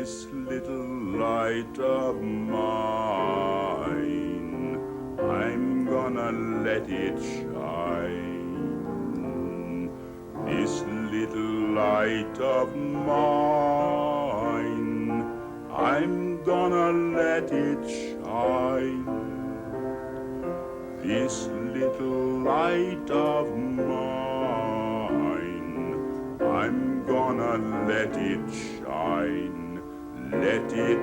this little light of mine, I'm gonna let it shine. This little light of mine, I'm gonna let it shine. This little light of mine, I'm gonna let it shine. Let it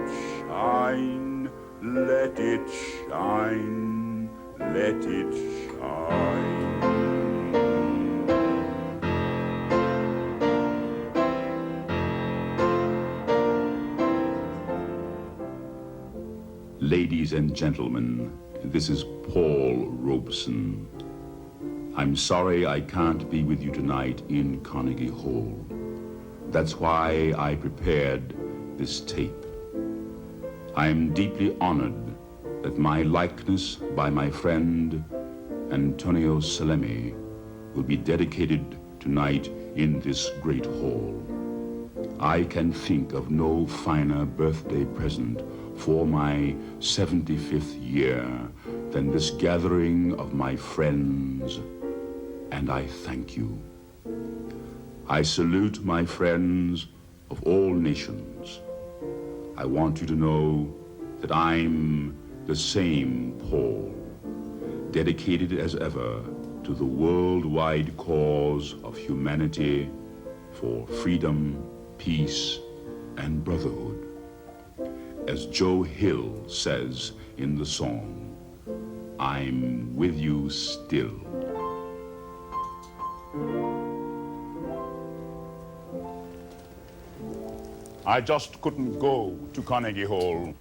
shine, let it shine, let it shine. Ladies and gentlemen, this is Paul Robeson. I'm sorry I can't be with you tonight in Carnegie Hall. That's why I prepared this tape. I am deeply honored that my likeness by my friend Antonio Salemi will be dedicated tonight in this great hall. I can think of no finer birthday present for my 75th year than this gathering of my friends, and I thank you. I salute my friends of all nations. I want you to know that I'm the same Paul, dedicated as ever to the worldwide cause of humanity for freedom, peace, and brotherhood. As Joe Hill says in the song, I'm with you still. I just couldn't go to Carnegie Hall.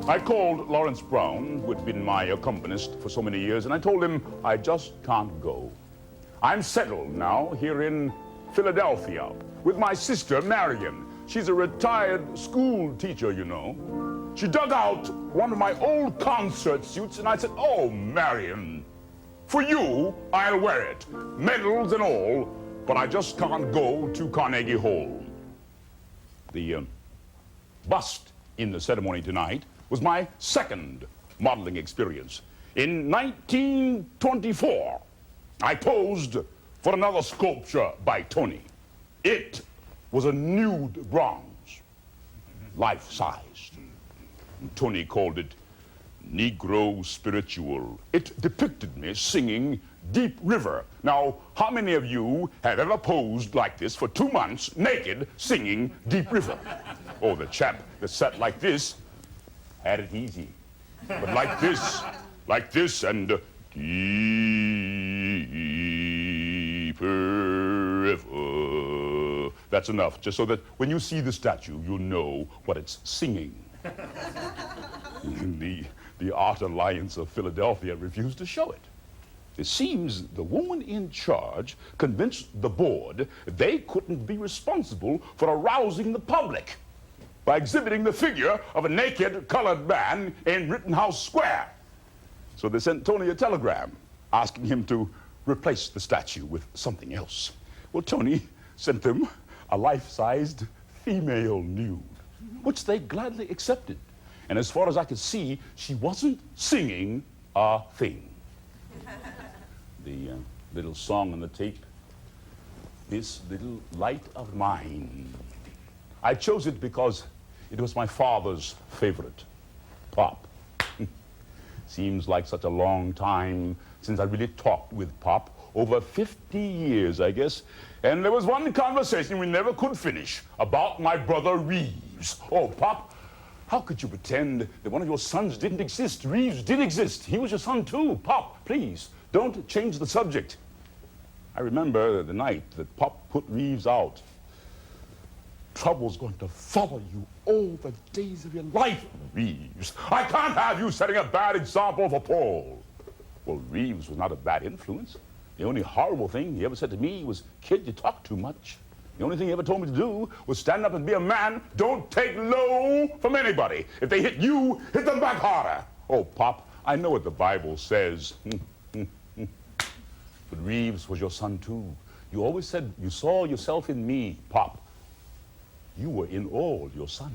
I called Lawrence Brown, who had been my accompanist for so many years, and I told him I just can't go. I'm settled now here in Philadelphia with my sister, Marion. She's a retired school teacher, you know. She dug out one of my old concert suits, and I said, "Oh, Marion, for you, I'll wear it, medals and all, but I just can't go to Carnegie Hall." The bust in the ceremony tonight was my second modeling experience. In 1924, I posed for another sculpture by Tony. It was a nude bronze, life-sized. Tony called it Negro Spiritual. It depicted me singing Deep River. Now, how many of you have ever posed like this for 2 months, naked, singing Deep River? Oh, the chap that sat like this had it easy. But like this, and Deeper River. That's enough, just so that when you see the statue, you'll know what it's singing. The Art Alliance of Philadelphia refused to show it. It seems the woman in charge convinced the board they couldn't be responsible for arousing the public by exhibiting the figure of a naked colored man in Rittenhouse Square. So they sent Tony a telegram asking him to replace the statue with something else. Well, Tony sent them a life-sized female nude, which they gladly accepted. And as far as I could see, she wasn't singing a thing. The little song on the tape, This Little Light of Mine. I chose it because it was my father's favorite, Pop. Seems like such a long time since I really talked with Pop. Over 50 years, I guess. And there was one conversation we never could finish about my brother Reeves. Oh, Pop, how could you pretend that one of your sons didn't exist? Reeves did exist. He was your son too. Pop, please, don't change the subject. I remember the night that Pop put Reeves out. Trouble's going to follow you all the days of your life, Reeves. I can't have you setting a bad example for Paul. Well, Reeves was not a bad influence. The only horrible thing he ever said to me was, "Kid, you talk too much." The only thing he ever told me to do was stand up and be a man. Don't take low from anybody. If they hit you, hit them back harder. Oh, Pop, I know what the Bible says. But Reeves was your son, too. You always said you saw yourself in me, Pop. you were in all your sons.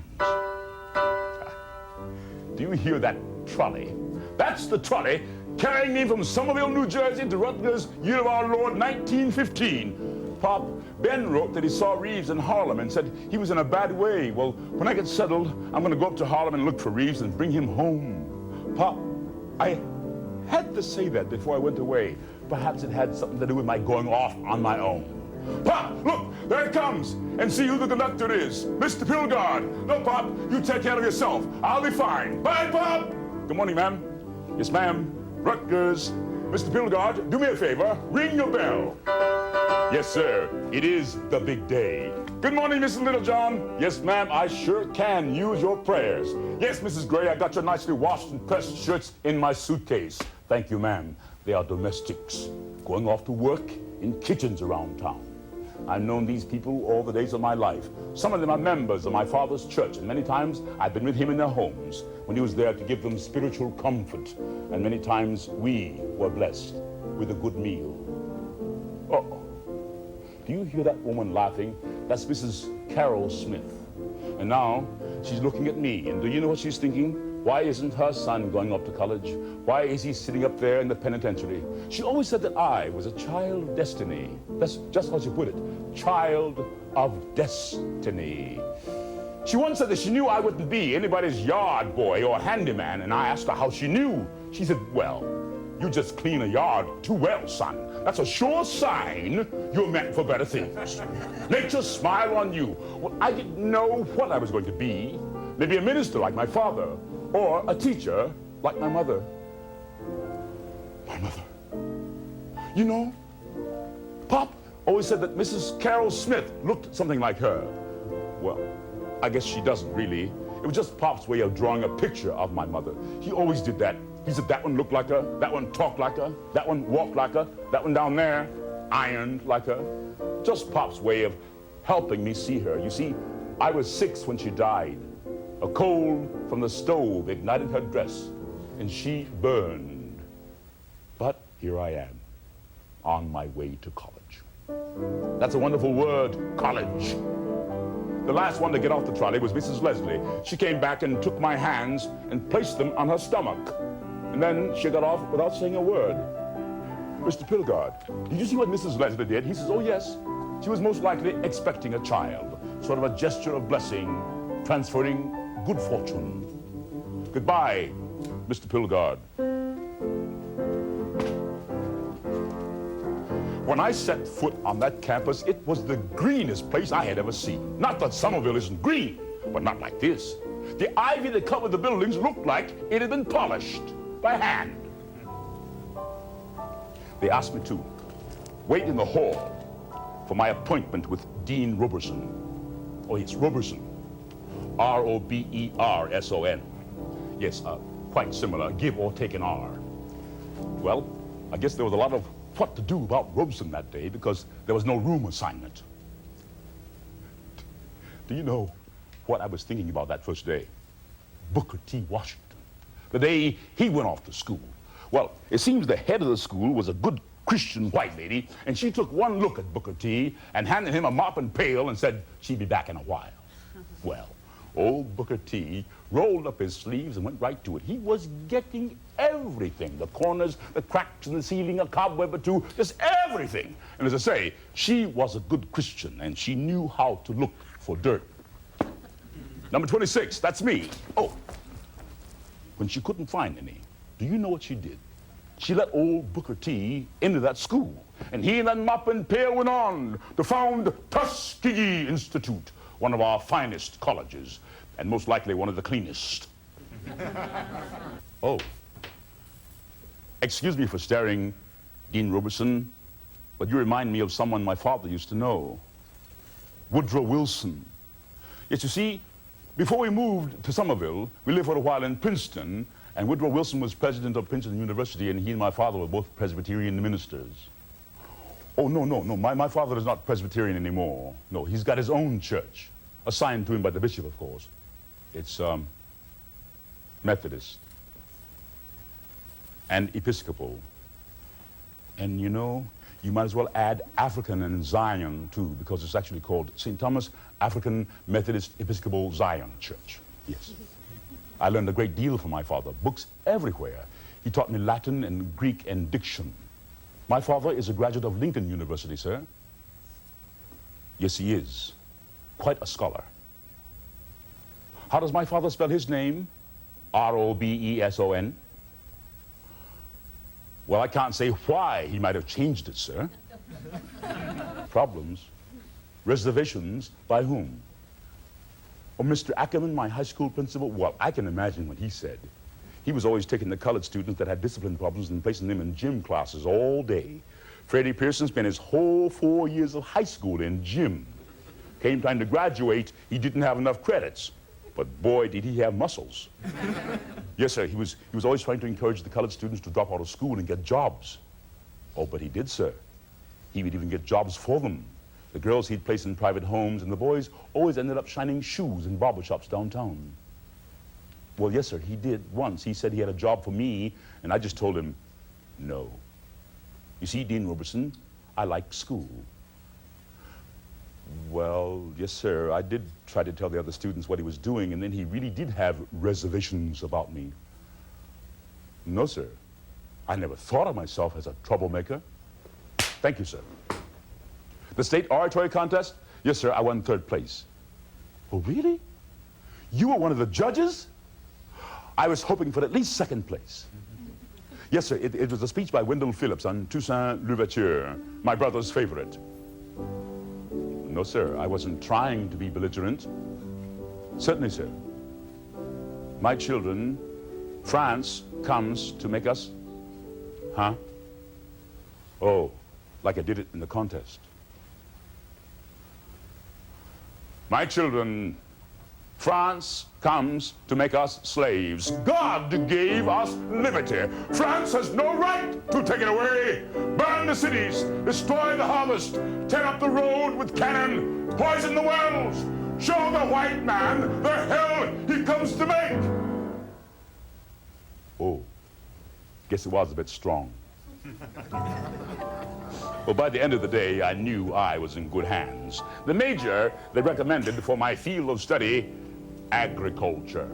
Do you hear that trolley? That's the trolley carrying me from Somerville, New Jersey to Rutgers, year of our Lord, 1915. Pop, Ben wrote that he saw Reeves in Harlem and said he was in a bad way. Well, when I get settled, I'm going to go up to Harlem and look for Reeves and bring him home. Pop, I had to say that before I went away. Perhaps it had something to do with my going off on my own. Pop, look, there it comes. And see who the conductor is. Mr. Pilgard. No, Pop, you take care of yourself. I'll be fine. Bye, Pop. Good morning, ma'am. Yes, ma'am. Rutgers. Mr. Pilgard, do me a favor. Ring your bell. Yes, sir. It is the big day. Good morning, Mrs. Littlejohn. Yes, ma'am, I sure can use your prayers. Yes, Mrs. Gray, I got your nicely washed and pressed shirts in my suitcase. Thank you, ma'am. They are domestics, going off to work in kitchens around town. I've known these people all the days of my life. Some of them are members of my father's church, and many times I've been with him in their homes when he was there to give them spiritual comfort. And many times we were blessed with a good meal. Oh, do you hear that woman laughing? That's Mrs. Carol Smith. And now she's looking at me, and do you know what she's thinking? Why isn't her son going up to college? Why is he sitting up there in the penitentiary? She always said that I was a child of destiny. That's just how she put it. Child of destiny. She once said that she knew I wouldn't be anybody's yard boy or handyman, and I asked her how she knew. She said, well, you just clean a yard too well, son. That's a sure sign you're meant for better things. Nature smiled on you. Well, I didn't know what I was going to be. Maybe a minister like my father, or a teacher like my mother. My mother. You know, Pop always said that Mrs. Carol Smith looked something like her. Well, I guess she doesn't really. It was just Pop's way of drawing a picture of my mother. He always did that. He said that one looked like her, that one talked like her, that one walked like her, that one down there ironed like her. Just Pop's way of helping me see her. You see, I was 6 when she died. A coal from the stove ignited her dress, and she burned. But here I am, on my way to college. That's a wonderful word, college. The last one to get off the trolley was Mrs. Leslie. She came back and took my hands and placed them on her stomach. And then she got off without saying a word. Mr. Pilgard, did you see what Mrs. Leslie did? He says, oh yes. She was most likely expecting a child, sort of a gesture of blessing, transferring good fortune. Goodbye, Mr. Pilgard. When I set foot on that campus, it was the greenest place I had ever seen. Not that Somerville isn't green, but not like this. The ivy that covered the buildings looked like it had been polished by hand. They asked me to wait in the hall for my appointment with Dean Robeson. Oh yes, Robeson. R-O-B-E-R-S-O-N. Yes, quite similar, give or take an R. Well, I guess there was a lot of what to do about Robeson that day because there was no room assignment. Do you know what I was thinking about that first day? Booker T. Washington. The day he went off to school. Well, it seems the head of the school was a good Christian white lady, and she took one look at Booker T. and handed him a mop and pail and said she'd be back in a while. Well, old Booker T. rolled up his sleeves and went right to it. He was getting everything. The corners, the cracks in the ceiling, a cobweb or two, just everything. And as I say, she was a good Christian, and she knew how to look for dirt. Number 26, that's me. Oh, when she couldn't find any, do you know what she did? She let old Booker T. into that school, and he and that mop and pail went on to found Tuskegee Institute, one of our finest colleges, and most likely one of the cleanest. Oh, excuse me for staring, Dean Robeson, but you remind me of someone my father used to know, Woodrow Wilson. Yes, you see, before we moved to Somerville, we lived for a while in Princeton, and Woodrow Wilson was president of Princeton University, and he and my father were both Presbyterian ministers. Oh, no, my father is not Presbyterian anymore. No, he's got his own church, assigned to him by the bishop, of course. It's Methodist and Episcopal. And you know, You might as well add African and Zion, too, because it's actually called St. Thomas African Methodist Episcopal Zion Church. Yes. I learned a great deal from my father, books everywhere. He taught me Latin and Greek and diction. My father is a graduate of Lincoln University, sir. Yes, he is. Quite a scholar. How does my father spell his name? R-O-B-E-S-O-N. Well, I can't say why he might have changed it, sir. Problems? Reservations? By whom? Oh, Mr. Ackerman, my high school principal? Well, I can imagine what he said. He was always taking the colored students that had discipline problems and placing them in gym classes all day. Freddie Pearson spent his whole 4 years of high school in gym. Came time to graduate, he didn't have enough credits. But boy, did he have muscles. Yes, sir, he was always trying to encourage the colored students to drop out of school and get jobs. Oh, but he did, sir. He would even get jobs for them. The girls he'd place in private homes, and the boys always ended up shining shoes in barber shops downtown. Well, yes, sir, he did once. He said he had a job for me, and I just told him, no. You see, Dean Robeson, I like school. Well, yes, sir, I did try to tell the other students what he was doing, and then he really did have reservations about me. No, sir, I never thought of myself as a troublemaker. Thank you, sir. The state oratory contest? Yes, sir, I won 3rd place. Oh, really? You were one of the judges? I was hoping for at least 2nd place. Yes, sir, it was a speech by Wendell Phillips on Toussaint Louverture, my brother's favorite. No, sir, I wasn't trying to be belligerent. Certainly, sir. My children, France comes to make us... Huh? Oh, like I did it in the contest. My children, France comes to make us slaves. God gave us liberty. France has no right to take it away. Burn the cities, destroy the harvest, tear up the road with cannon, poison the wells, show the white man the hell he comes to make. Oh, guess it was a bit strong. Well, by the end of the day, I knew I was in good hands. The major, they recommended for my field of study, agriculture.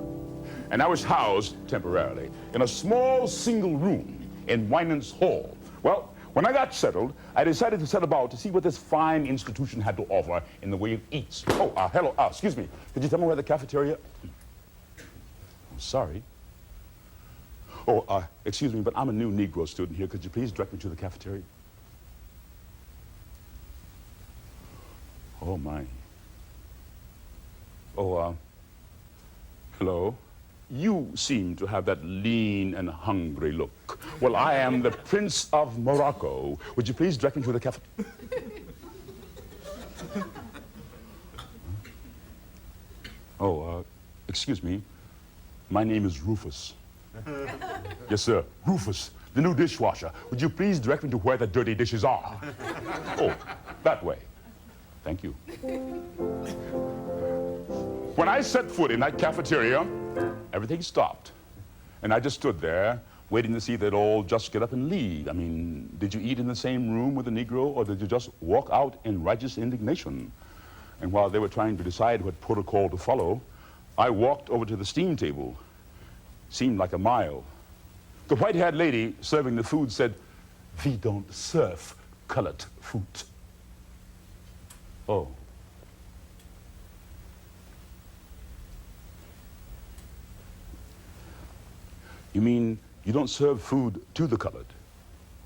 And I was housed, temporarily, in a small single room in Winans Hall. Well, when I got settled, I decided to set about to see what this fine institution had to offer in the way of eats. Oh, hello, excuse me. Could you tell me where the cafeteria... I'm sorry. Oh, excuse me, but I'm a new Negro student here. Could you please direct me to the cafeteria? Oh, my. Oh, hello. You seem to have that lean and hungry look. Well, I am the Prince of Morocco. Would you please direct me to the cafeteria? Oh, excuse me. My name is Rufus. Yes, sir, Rufus, the new dishwasher. Would you please direct me to where the dirty dishes are? Oh, that way. Thank you. When I set foot in that cafeteria, everything stopped. And I just stood there, waiting to see that all just get up and leave. I mean, did you eat in the same room with the Negro, or did you just walk out in righteous indignation? And while they were trying to decide what protocol to follow, I walked over to the steam table. Seemed like a mile. The white-haired lady serving the food said, "We don't serve colored food." Oh. You mean you don't serve food to the colored?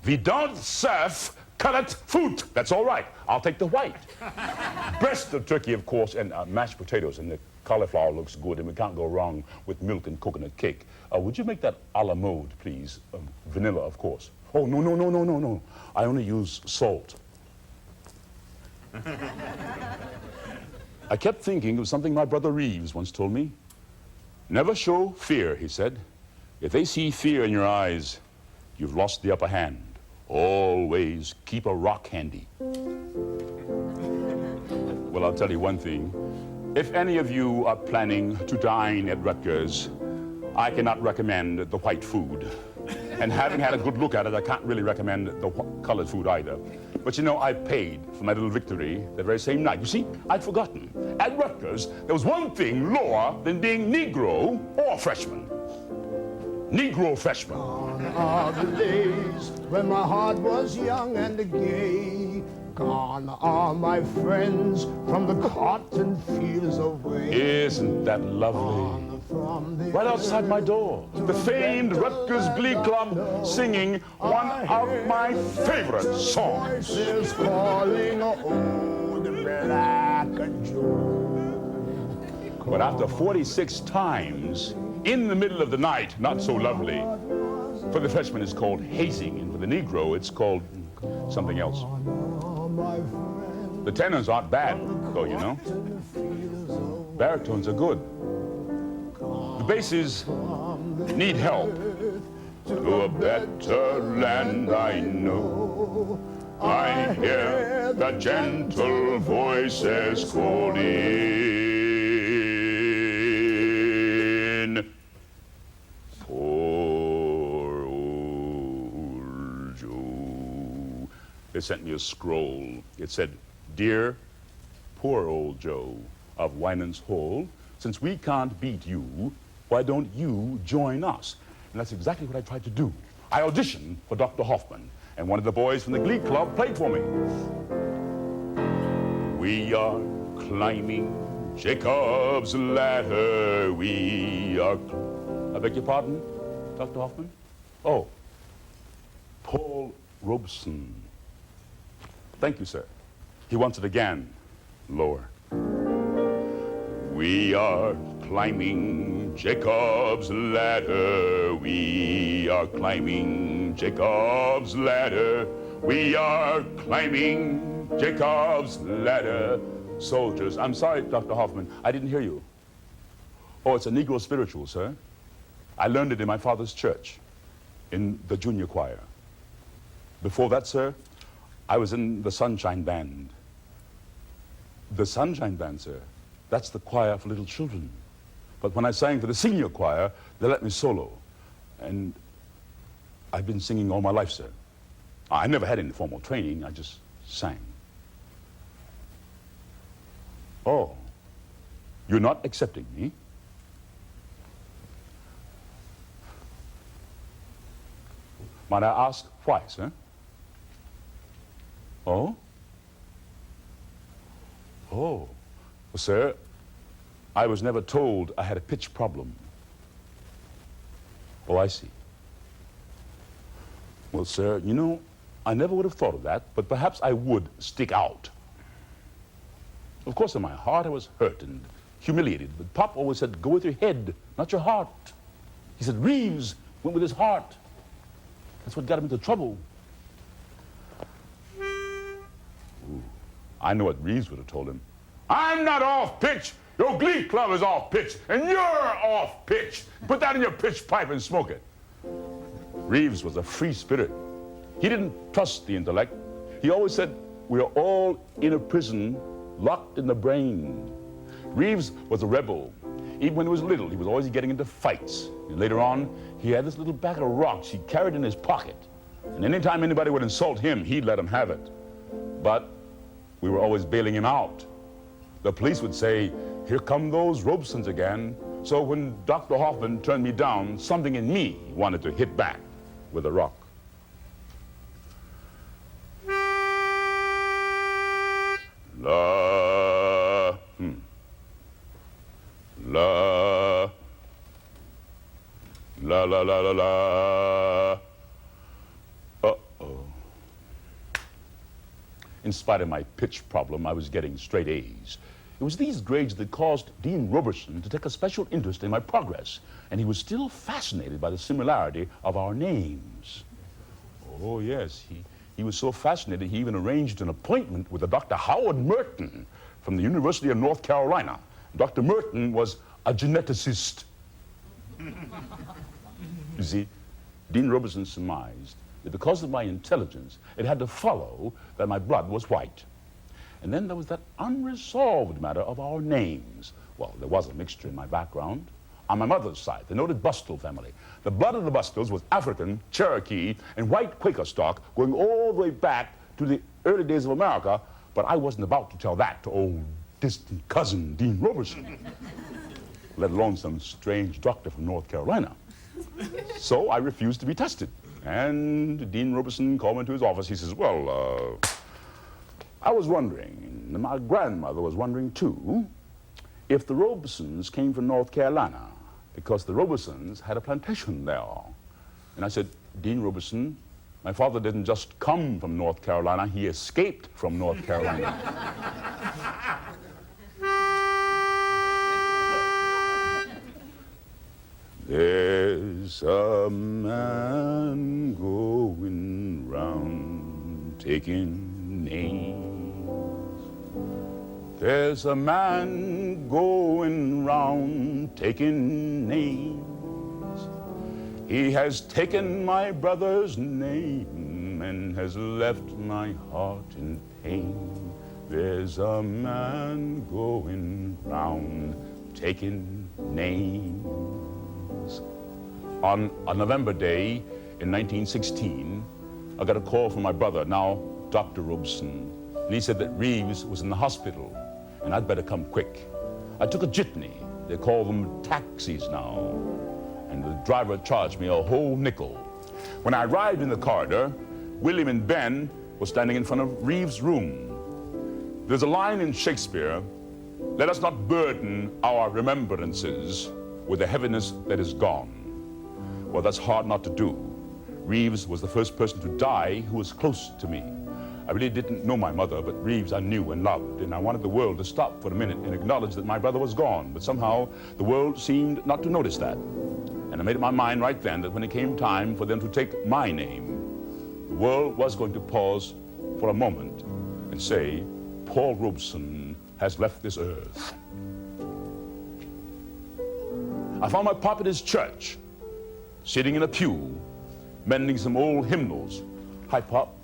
We don't serve colored food. That's all right. I'll take the white. Breast of turkey, of course, and mashed potatoes, and the cauliflower looks good, and we can't go wrong with milk and coconut cake. Would you make that a la mode, please? Vanilla, of course. Oh, no, no, no, no, no, no. I only use salt. I kept thinking of something my brother Reeves once told me. Never show fear, he said. If they see fear in your eyes, you've lost the upper hand. Always keep a rock handy. Well, I'll tell you one thing. If any of you are planning to dine at Rutgers, I cannot recommend the white food. And having had a good look at it, I can't really recommend the colored food either. But you know, I paid for my little victory that very same night. You see, I'd forgotten. At Rutgers, there was one thing lower than being Negro or freshman. Negro freshman. Gone are the days when my heart was young and gay. Gone are my friends from the cotton fields away. Isn't that lovely? Right outside my door, the famed Rutgers Glee Club singing one of my favorite songs. Voices calling old black Joe. But after 46 times, in the middle of the night, not so lovely. For the freshman, it's called hazing, and for the Negro, it's called something else. The tenors aren't bad, though, you know. Baritones are good. The basses need help. To a better land I know. I hear the gentle voices calling. Poor old Joe. They sent me a scroll. It said, "Dear poor old Joe of Winans Hole, since we can't beat you, why don't you join us?" And that's exactly what I tried to do. I auditioned for Dr. Hoffman, and one of the boys from the Glee Club played for me. We are climbing Jacob's ladder. We are... I beg your pardon, Dr. Hoffman? Oh, Paul Robeson. Thank you, sir. He wants it again, lower. We are climbing Jacob's ladder. We are climbing Jacob's ladder. We are climbing Jacob's ladder. Soldiers, I'm sorry, Dr. Hoffman, I didn't hear you. Oh, it's a Negro spiritual, sir. I learned it in my father's church, in the junior choir. Before that, sir, I was in the Sunshine Band. The Sunshine Band, sir, that's the choir for little children. But when I sang for the senior choir, they let me solo. And I've been singing all my life, sir. I never had any formal training, I just sang. Oh, you're not accepting me? Might I ask why, sir? Oh? Oh. Well, sir, I was never told I had a pitch problem. Oh, I see. Well, sir, you know, I never would have thought of that, but perhaps I would stick out. Of course, in my heart, I was hurt and humiliated, but Pop always said, go with your head, not your heart. He said, Reeves went with his heart. That's what got him into trouble. Ooh, I know what Reeves would have told him. I'm not off pitch. Your Glee Club is off pitch, and you're off pitch. Put that in your pitch pipe and smoke it. Reeves was a free spirit. He didn't trust the intellect. He always said, we're all in a prison, locked in the brain. Reeves was a rebel. Even when he was little, he was always getting into fights. And later on, he had this little bag of rocks he carried in his pocket. And anytime anybody would insult him, he'd let him have it. But we were always bailing him out. The police would say, here come those Robesons again. So when Dr. Hoffman turned me down, something in me wanted to hit back with a rock. La, la, la, la, la, la, la. Uh-oh. In spite of my pitch problem, I was getting straight A's. It was these grades that caused Dean Robeson to take a special interest in my progress, and he was still fascinated by the similarity of our names. Oh, yes, he was so fascinated, he even arranged an appointment with a Dr. Howard Merton from the University of North Carolina. Dr. Merton was a geneticist. You see, Dean Robeson surmised that because of my intelligence, it had to follow that my blood was white. And then there was that unresolved matter of our names. Well, there was a mixture in my background. On my mother's side, the noted Bustill family. The blood of the Bustills was African, Cherokee, and white Quaker stock going all the way back to the early days of America, but I wasn't about to tell that to old distant cousin Dean Robeson, let alone some strange doctor from North Carolina. So I refused to be tested. And Dean Robeson called me to his office. He says, well, I was wondering, and my grandmother was wondering too, if the Robesons came from North Carolina, because the Robesons had a plantation there. And I said, Dean Robeson, my father didn't just come from North Carolina, he escaped from North Carolina. There's a man going round taking names. There's a man going round taking names. He has taken my brother's name and has left my heart in pain. There's a man going round taking names. On a November day in 1916, I got a call from my brother, now Dr. Robeson, and he said that Reeves was in the hospital and I'd better come quick. I took a jitney. They call them taxis now. And the driver charged me a whole nickel. When I arrived in the corridor, William and Ben were standing in front of Reeves' room. There's a line in Shakespeare, let us not burden our remembrances with the heaviness that is gone. Well, that's hard not to do. Reeves was the first person to die who was close to me. I really didn't know my mother, but Reeves I knew and loved, and I wanted the world to stop for a minute and acknowledge that my brother was gone, but somehow the world seemed not to notice that. And I made up my mind right then that when it came time for them to take my name, the world was going to pause for a moment and say, Paul Robeson has left this earth. I found my pop at his church, sitting in a pew, mending some old hymnals. Hi, Pop.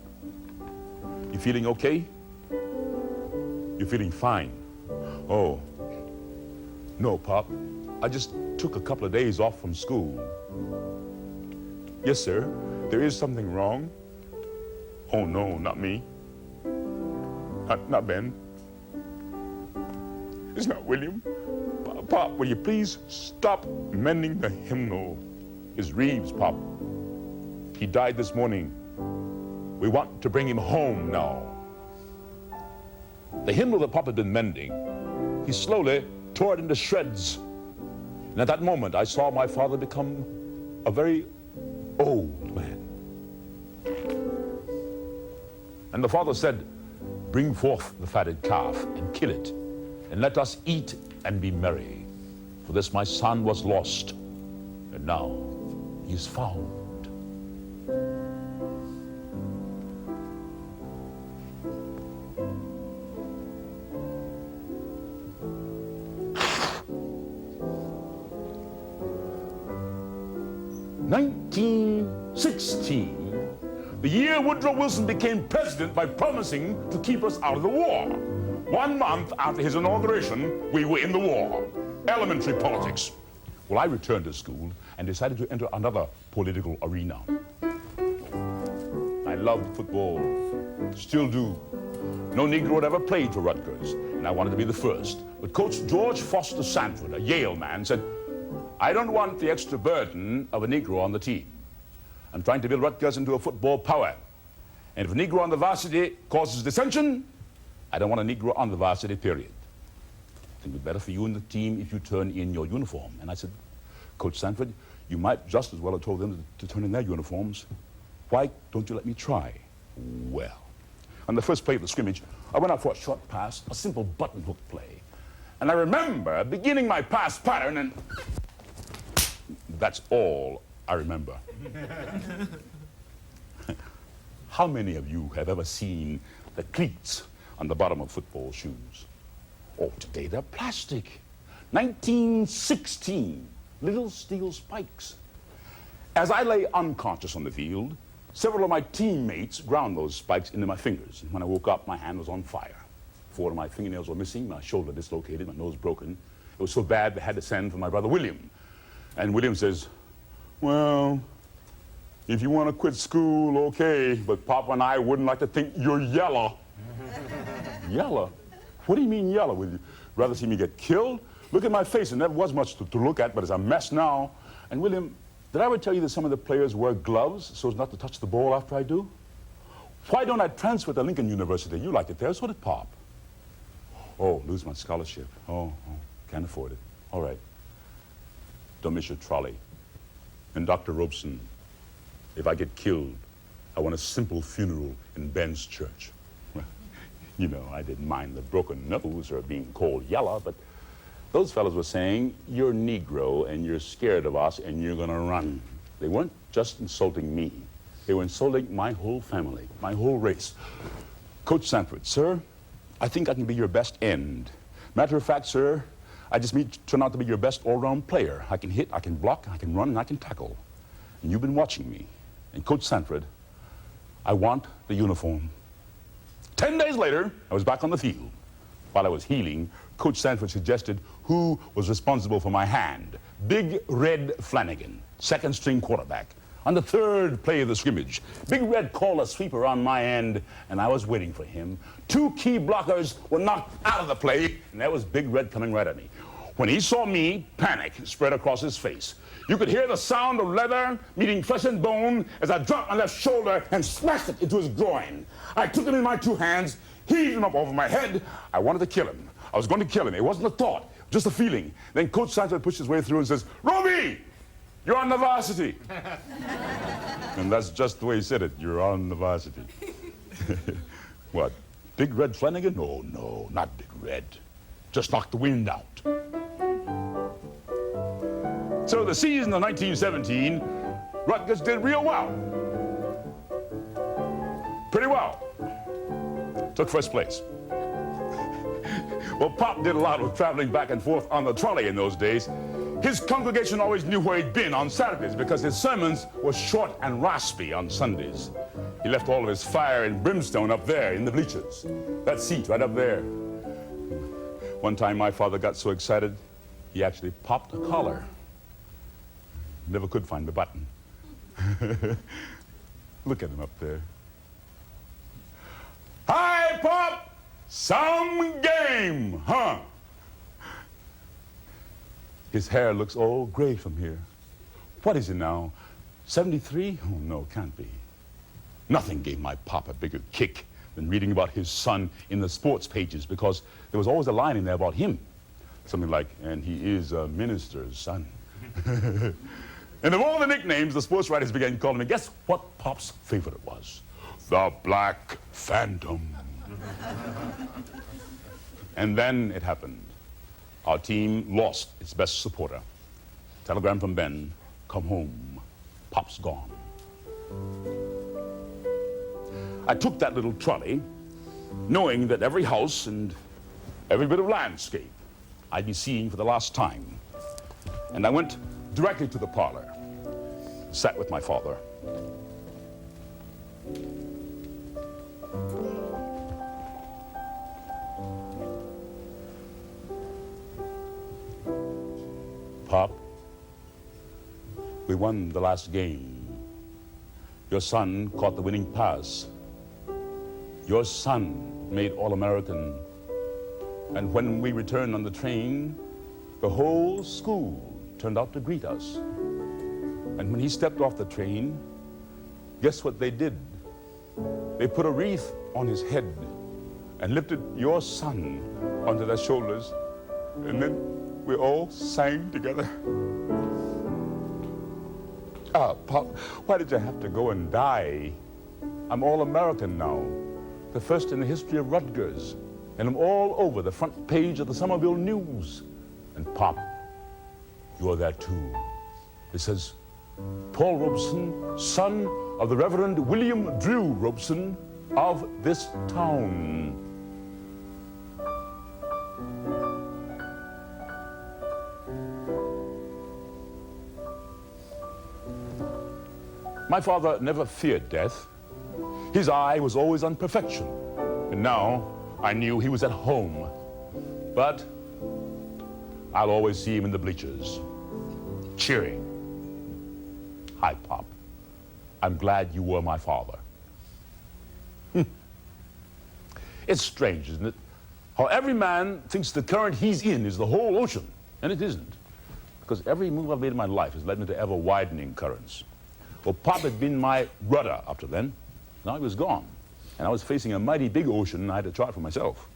You feeling okay? You're feeling fine. Oh, no, Pop. I just took a couple of days off from school. Yes, sir. There is something wrong. Oh, no, not me. Not Ben. It's not William. Pop, will you please stop mending the hymnal? It's Reeves, Pop. He died this morning. We want to bring him home now. The hymnal that Pop had been mending, he slowly tore it into shreds. And at that moment, I saw my father become a very old man. And the father said, bring forth the fatted calf and kill it, and let us eat and be merry. For this my son was lost, and now he is found. (1916), the year Woodrow Wilson became president by promising to keep us out of the war. 1 month after his inauguration, we were in the war. Elementary politics. Well, I returned to school and decided to enter another political arena. I loved football, still do. No Negro had ever played for Rutgers, and I wanted to be the first. But Coach George Foster Sanford, a Yale man, said, I don't want the extra burden of a Negro on the team. I'm trying to build Rutgers into a football power. And if a Negro on the varsity causes dissension, I don't want a Negro on the varsity, period. I think it'd be better for you and the team if you turn in your uniform. And I said, Coach Sanford, you might just as well have told them to turn in their uniforms. Why don't you let me try? Well, on the first play of the scrimmage, I went out for a short pass, a simple button hook play. And I remember beginning my pass pattern, and that's all I remember. How many of you have ever seen the cleats on the bottom of football shoes? Oh, today they're plastic. 1916, little steel spikes. As I lay unconscious on the field, several of my teammates ground those spikes into my fingers. And when I woke up, my hand was on fire. 4 of my fingernails were missing, my shoulder dislocated, my nose broken. It was so bad they had to send for my brother William. And William says, well, If you want to quit school, okay, but Papa and I wouldn't like to think you're yellow. Yellow? What do you mean yellow? Would you rather see me get killed? Look at my face. It never was much to look at, but it's a mess now. And William, did I ever tell you that some of the players wear gloves so as not to touch the ball after I do? Why don't I transfer to Lincoln University? You liked it there, so did Pop. Oh, lose my scholarship. Oh, can't afford it. All right. Don't miss your trolley. And Dr. Robeson, if I get killed, I want a simple funeral in Ben's church. Well, you know, I didn't mind the broken nose or being called yellow, but those fellows were saying, you're Negro and you're scared of us and you're gonna run. They weren't just insulting me. They were insulting my whole family, my whole race. Coach Sanford, sir, I think I can be your best end. Matter of fact, sir, I just need to turn out to be your best all-round player. I can hit, I can block, I can run, and I can tackle. And you've been watching me. And Coach Sanford, I want the uniform. 10 days later, I was back on the field. While I was healing, Coach Sanford suggested who was responsible for my hand. Big Red Flanagan, second-string quarterback. On the third play of the scrimmage, Big Red called a sweeper on my end, and I was waiting for him. Two key blockers were knocked out of the play, and that was Big Red coming right at me. When he saw me, panic spread across his face. You could hear the sound of leather meeting flesh and bone as I dropped my left shoulder and smashed it into his groin. I took him in my two hands, heaved him up over my head. I wanted to kill him. I was going to kill him. It wasn't a thought, just a feeling. Then Coach Sanford pushed his way through and says, Roby, you're on the varsity. And that's just the way he said it. You're on the varsity. What? Big Red Flanagan? Oh, no, not Big Red. Just knocked the wind out. So the season of 1917, Rutgers did real well. Pretty well. Took first place. Well, Pop did a lot of traveling back and forth on the trolley in those days. His congregation always knew where he'd been on Saturdays because his sermons were short and raspy on Sundays. He left all of his fire and brimstone up there in the bleachers. That seat right up there. One time my father got so excited, he actually popped a collar. Never could find the button. Look at him up there. Hi, Pop! Some game, huh? His hair looks all gray from here. What is it now? 73? Oh, no, can't be. Nothing gave my pop a bigger kick than reading about his son in the sports pages, because there was always a line in there about him. Something like, and he is a minister's son. And of all the nicknames the sports writers began calling me, guess what Pop's favorite was? The Black Phantom. And then it happened. Our team lost its best supporter. Telegram from Ben, come home, Pop's gone. I took that little trolley, knowing that every house and every bit of landscape I'd be seeing for the last time. And I went directly to the parlor, sat with my father. Pop, we won the last game. Your son caught the winning pass. Your son made All-American. And when we returned on the train, the whole school turned out to greet us. And when he stepped off the train, guess what they did? They put a wreath on his head and lifted your son onto their shoulders. And then we all sang together. Ah, Pop, why did you have to go and die? I'm All-American now, the first in the history of Rutgers, and I'm all over the front page of the Somerville News. And Pop, you're there too. It says, Paul Robeson, son of the Reverend William Drew Robeson of this town. My father never feared death. His eye was always on perfection. And now I knew he was at home. But I'll always see him in the bleachers, cheering. Hi, Pop. I'm glad you were my father. It's strange, isn't it? How every man thinks the current he's in is the whole ocean, and it isn't. Because every move I've made in my life has led me to ever-widening currents. Well, Pop had been my rudder up to then. Now he was gone, and I was facing a mighty big ocean, and I had to chart for myself.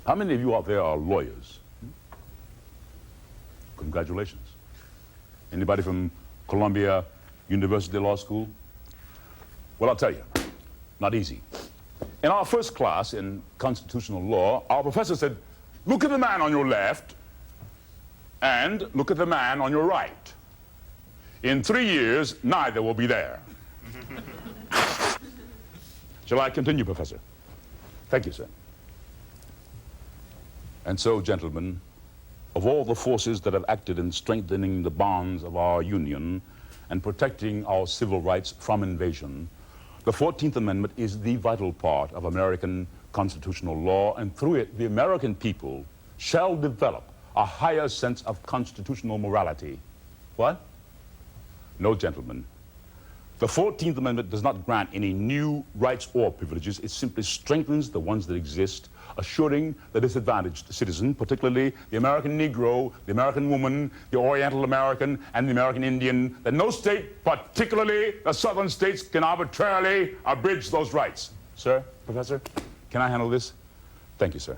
How many of you out there are lawyers? Congratulations. Anybody from Columbia University Law School? Well, I'll tell you, not easy. In our first class in constitutional law, our professor said, look at the man on your left and look at the man on your right. In 3 years, neither will be there. Shall I continue, Professor? Thank you, sir. And so, gentlemen, of all the forces that have acted in strengthening the bonds of our union and protecting our civil rights from invasion, the 14th Amendment is the vital part of American constitutional law, and through it, the American people shall develop a higher sense of constitutional morality. What? No, gentlemen. The 14th Amendment does not grant any new rights or privileges. It simply strengthens the ones that exist, assuring the disadvantaged citizen, particularly the American Negro, the American woman, the Oriental American, and the American Indian, that no state, particularly the southern states, can arbitrarily abridge those rights. Sir, Professor, can I handle this? Thank you, sir.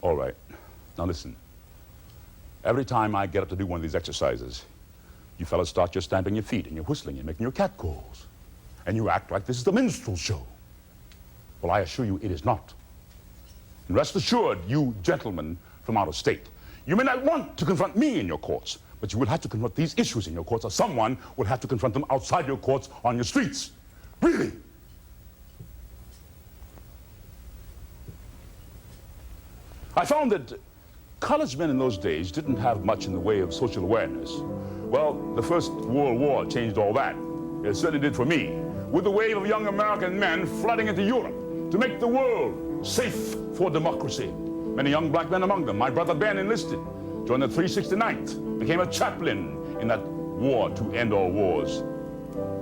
All right. Now listen. Every time I get up to do one of these exercises, you fellas start just stamping your feet and you're whistling and making your cat calls. And you act like this is the minstrel show. Well, I assure you it is not. And rest assured, you gentlemen from out of state, you may not want to confront me in your courts, but you will have to confront these issues in your courts, or someone will have to confront them outside your courts on your streets. Really. I found that college men in those days didn't have much in the way of social awareness. Well, the First World War changed all that. It certainly did for me, with the wave of young American men flooding into Europe to make the world safe for democracy. Many young black men among them. My brother Ben enlisted, joined the 369th, became a chaplain in that war to end all wars.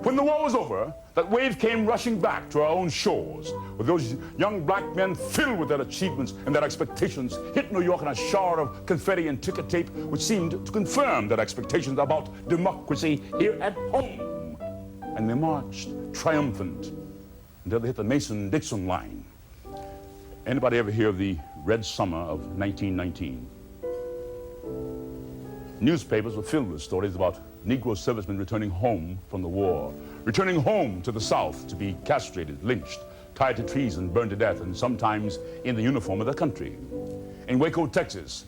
When the war was over, that wave came rushing back to our own shores, with those young black men filled with their achievements and their expectations, hit New York in a shower of confetti and ticker tape, which seemed to confirm their expectations about democracy here at home. And they marched triumphant until they hit the Mason-Dixon line. Anybody ever hear of the Red Summer of 1919? Newspapers were filled with stories about Negro servicemen returning home from the war, returning home to the South to be castrated, lynched, tied to trees and burned to death, and sometimes in the uniform of their country. In Waco, Texas,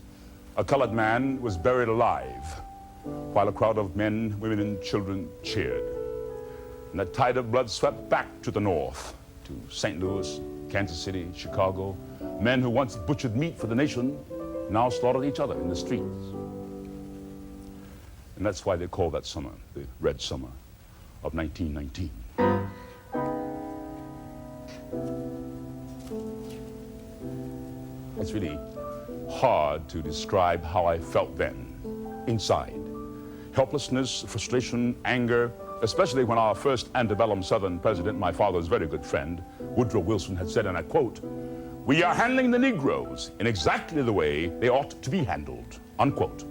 a colored man was buried alive while a crowd of men, women, and children cheered. And that tide of blood swept back to the north, to St. Louis, Kansas City, Chicago. Men who once butchered meat for the nation now slaughtered each other in the streets. And that's why they call that summer the Red Summer of 1919. It's really hard to describe how I felt then, inside. Helplessness, frustration, anger, especially when our first antebellum Southern president, my father's very good friend, Woodrow Wilson, had said, and I quote, "We are handling the Negroes in exactly the way they ought to be handled," unquote.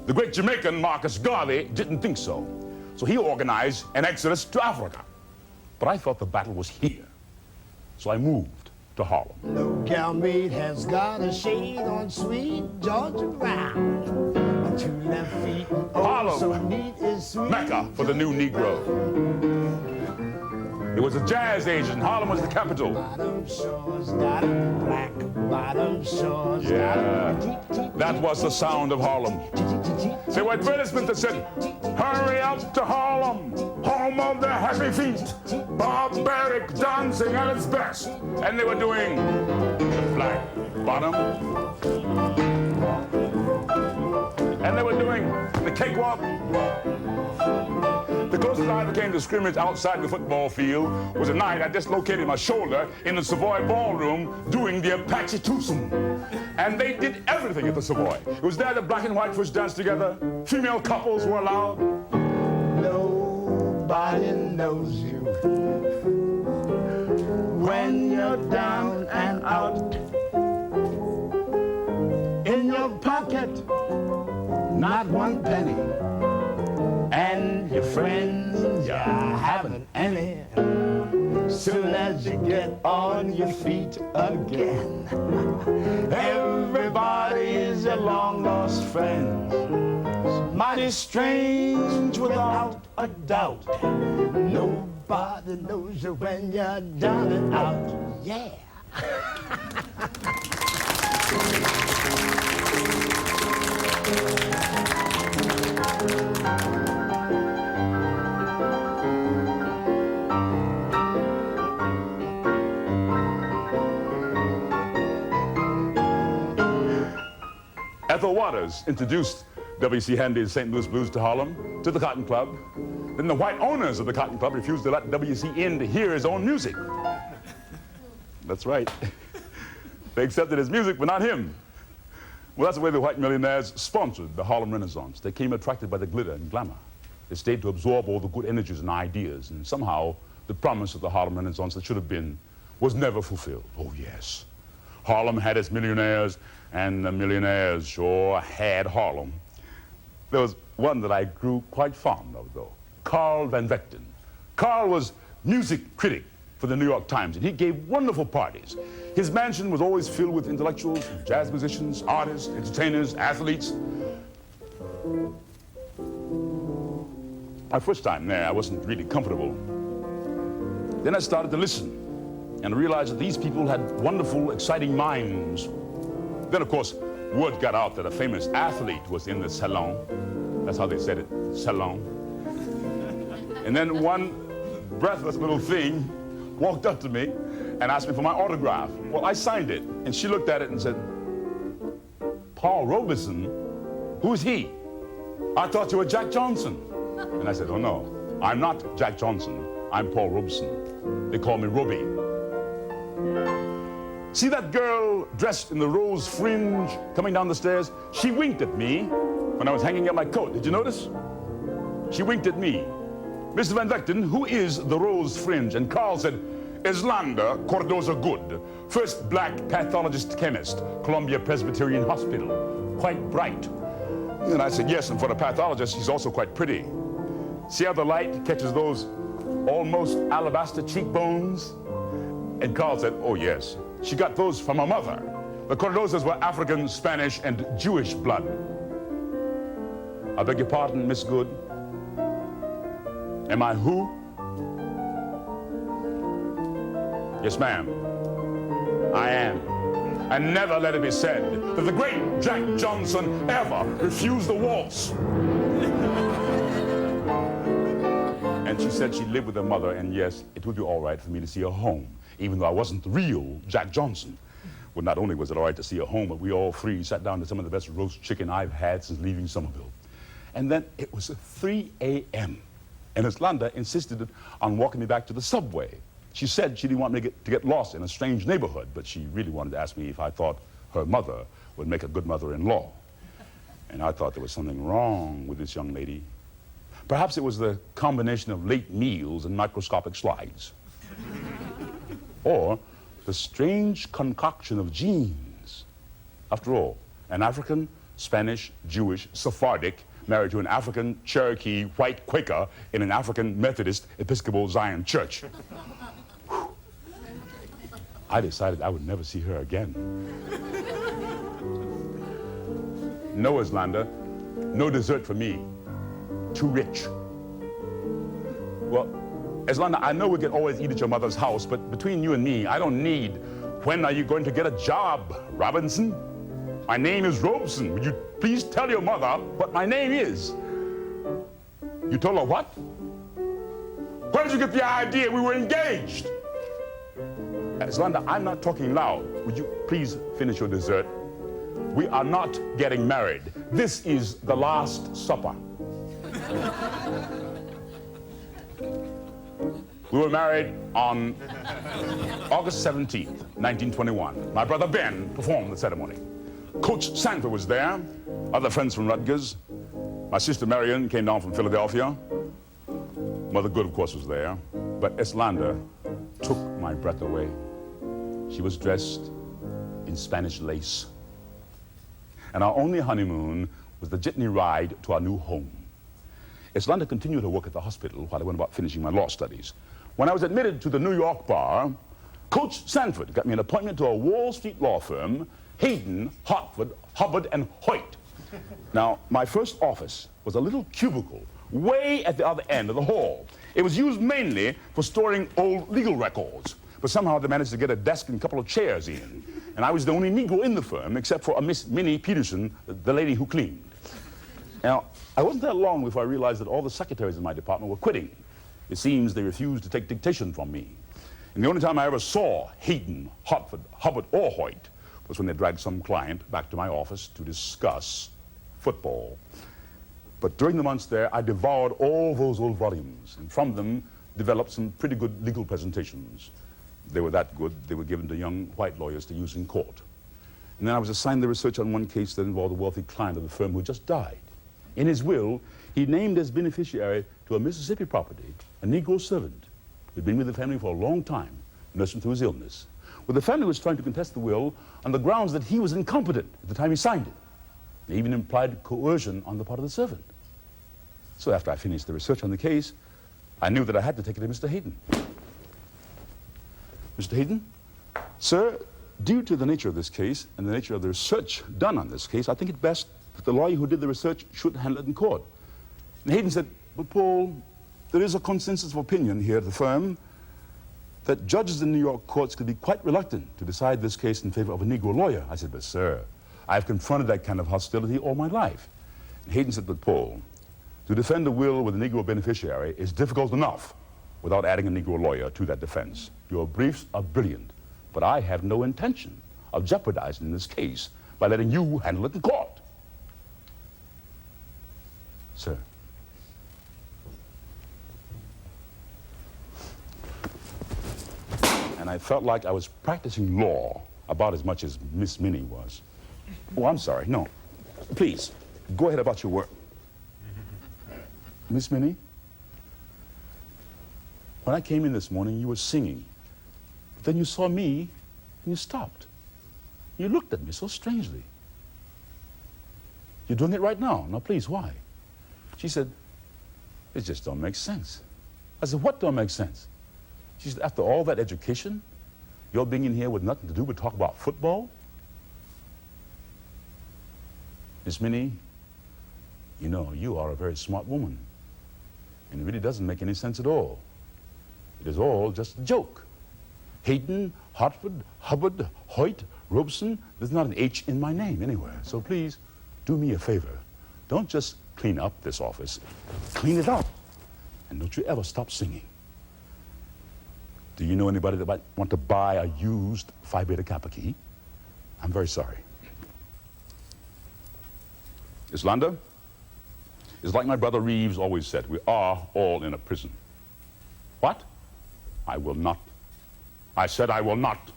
The great Jamaican Marcus Garvey didn't think so. So he organized an exodus to Africa. But I thought the battle was here. So I moved to Harlem. No gal maid has got a shade on sweet Georgia Brown. 2 left feet, oh, so neat is sweet. Mecca for the new Negro. It was a jazz age, and Harlem was the capital. Bottom shores got a black bottom shores. Yeah, that was the sound of Harlem. There were advertisements that said, "Hurry up to Harlem, home of the happy feet, barbaric dancing at its best." And they were doing the black bottom. And they were doing the cakewalk. The closest I ever came to scrimmage outside the football field was a night I dislocated my shoulder in the Savoy Ballroom doing the Apache twosome. And they did everything at the Savoy. It was there that black and white first danced together. Female couples were allowed. Nobody knows you when you're down and out. In your pocket, not one penny, and your friends, you haven't any. Soon as you get on your feet again, everybody's your long-lost friend. Mighty strange without a doubt. Nobody knows you when you're down and out. Yeah. Ethel Waters introduced W.C. Handy's St. Louis Blues to Harlem, to the Cotton Club. Then the white owners of the Cotton Club refused to let W.C. in to hear his own music. That's right. They accepted his music, but not him. Well, that's the way the white millionaires sponsored the Harlem Renaissance. They came attracted by the glitter and glamour. They stayed to absorb all the good energies and ideas, and somehow the promise of the Harlem Renaissance that should have been was never fulfilled. Oh, yes. Harlem had its millionaires, and the millionaires sure had Harlem. There was one that I grew quite fond of, though, Carl Van Vechten. Carl was music critic for the New York Times, and he gave wonderful parties. His mansion was always filled with intellectuals, jazz musicians, artists, entertainers, athletes. My first time there, I wasn't really comfortable. Then I started to listen and realized that these people had wonderful, exciting minds. Then, of course, word got out that a famous athlete was in the salon. That's how they said it, salon. And then one breathless little thing walked up to me and asked me for my autograph. Well, I signed it, and she looked at it and said, "Paul Robeson? Who's he? I thought you were Jack Johnson." And I said, "Oh, no, I'm not Jack Johnson. I'm Paul Robeson. They call me Roby." See that girl dressed in the rose fringe coming down the stairs? She winked at me when I was hanging up my coat. Did you notice? She winked at me. "Mr. Van Vechten, who is the rose fringe?" And Carl said, "Islanda Cordoza Good, first black pathologist chemist, Columbia Presbyterian Hospital. Quite bright." And I said, "Yes, and for a pathologist, she's also quite pretty. See how the light catches those almost alabaster cheekbones?" And Carl said, "Oh, yes. She got those from her mother. The Cordozas were African, Spanish, and Jewish blood." "I beg your pardon, Miss Good. Am I who?" "Yes, ma'am. I am. And never let it be said that the great Jack Johnson ever refused the waltz." And she said she lived with her mother, and yes, it would be all right for me to see her home, even though I wasn't the real Jack Johnson. Well, not only was it all right to see her home, but we all three sat down to some of the best roast chicken I've had since leaving Somerville. And then it was 3 a.m., and Islanda insisted on walking me back to the subway. She said she didn't want me to get lost in a strange neighborhood, but she really wanted to ask me if I thought her mother would make a good mother-in-law. And I thought there was something wrong with this young lady. Perhaps it was the combination of late meals and microscopic slides. Or the strange concoction of genes. After all, an African, Spanish, Jewish, Sephardic married to an African, Cherokee, white Quaker in an African Methodist Episcopal Zion church. I decided I would never see her again. No, Islanda, no dessert for me. Too rich. Well, Islanda, I know we can always eat at your mother's house, but between you and me, I don't need, "When are you going to get a job, Robinson? My name is Robeson. Would you please tell your mother what my name is?" You told her what? Where did you get the idea we were engaged? Islanda, I'm not talking loud. Would you please finish your dessert? We are not getting married. This is the Last Supper. We were married on August 17th, 1921. My brother Ben performed the ceremony. Coach Sanford was there, other friends from Rutgers. My sister Marion came down from Philadelphia. Mother Good, of course, was there, but Eslanda took my breath away. She was dressed in Spanish lace. And our only honeymoon was the jitney ride to our new home. Eslanda continued her work at the hospital while I went about finishing my law studies. When I was admitted to the New York bar, Coach Sanford got me an appointment to a Wall Street law firm, Hayden, Hartford, Hubbard, and Hoyt. Now, my first office was a little cubicle way at the other end of the hall. It was used mainly for storing old legal records, but somehow they managed to get a desk and a couple of chairs in. And I was the only Negro in the firm, except for a Miss Minnie Peterson, the lady who cleaned. Now, I wasn't there long before I realized that all the secretaries in my department were quitting. It seems they refused to take dictation from me. And the only time I ever saw Hayden, Hartford, Hubbard, or Hoyt was when they dragged some client back to my office to discuss football. But during the months there, I devoured all those old volumes, and from them developed some pretty good legal presentations. They were that good, they were given to young white lawyers to use in court. And then I was assigned the research on one case that involved a wealthy client of the firm who just died. In his will, he named as beneficiary to a Mississippi property a Negro servant who had been with the family for a long time, nursing through his illness. Well, the family was trying to contest the will on the grounds that he was incompetent at the time he signed it. They even implied coercion on the part of the servant. So after I finished the research on the case, I knew that I had to take it to Mr. Hayden. Mr. Hayden, sir, due to the nature of this case and the nature of the research done on this case, I think it best that the lawyer who did the research should handle it in court. And Hayden said, but Paul, there is a consensus of opinion here at the firm that judges in New York courts could be quite reluctant to decide this case in favor of a Negro lawyer. I said, but sir, I've confronted that kind of hostility all my life. And Hayden said, but Paul, to defend a will with a Negro beneficiary is difficult enough without adding a Negro lawyer to that defense. Your briefs are brilliant, but I have no intention of jeopardizing this case by letting you handle it in court. Sir. And I felt like I was practicing law about as much as Miss Minnie was. Oh, I'm sorry, no. Please, go ahead about your work. Miss Minnie, when I came in this morning, you were singing. Then you saw me, and you stopped. You looked at me so strangely. You're doing it right now. Now, please, why? She said, it just don't make sense. I said, what don't make sense? She said, after all that education, you're being in here with nothing to do but talk about football? Miss Minnie, you know, you are a very smart woman. And it really doesn't make any sense at all. It is all just a joke. Hayden, Hartford, Hubbard, Hoyt, Robeson, there's not an H in my name anywhere. So please, do me a favor. Don't just clean up this office. Clean it up. And don't you ever stop singing. Do you know anybody that might want to buy a used Phi Beta Kappa key? I'm very sorry. Eslanda, it's like my brother Reeves always said, we are all in a prison. What? I will not. I said I will not.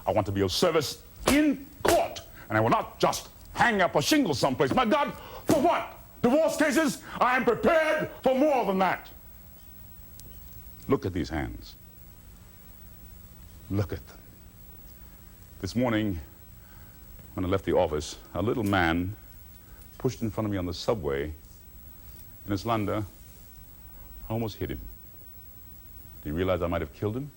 I want to be of service in court, and I will not just hang up a shingle someplace. My God, for what? Divorce cases? I am prepared for more than that. Look at these hands. Look at them. This morning, when I left the office, a little man pushed in front of me on the subway. In Eslanda, I almost hit him. Do you realize I might have killed him?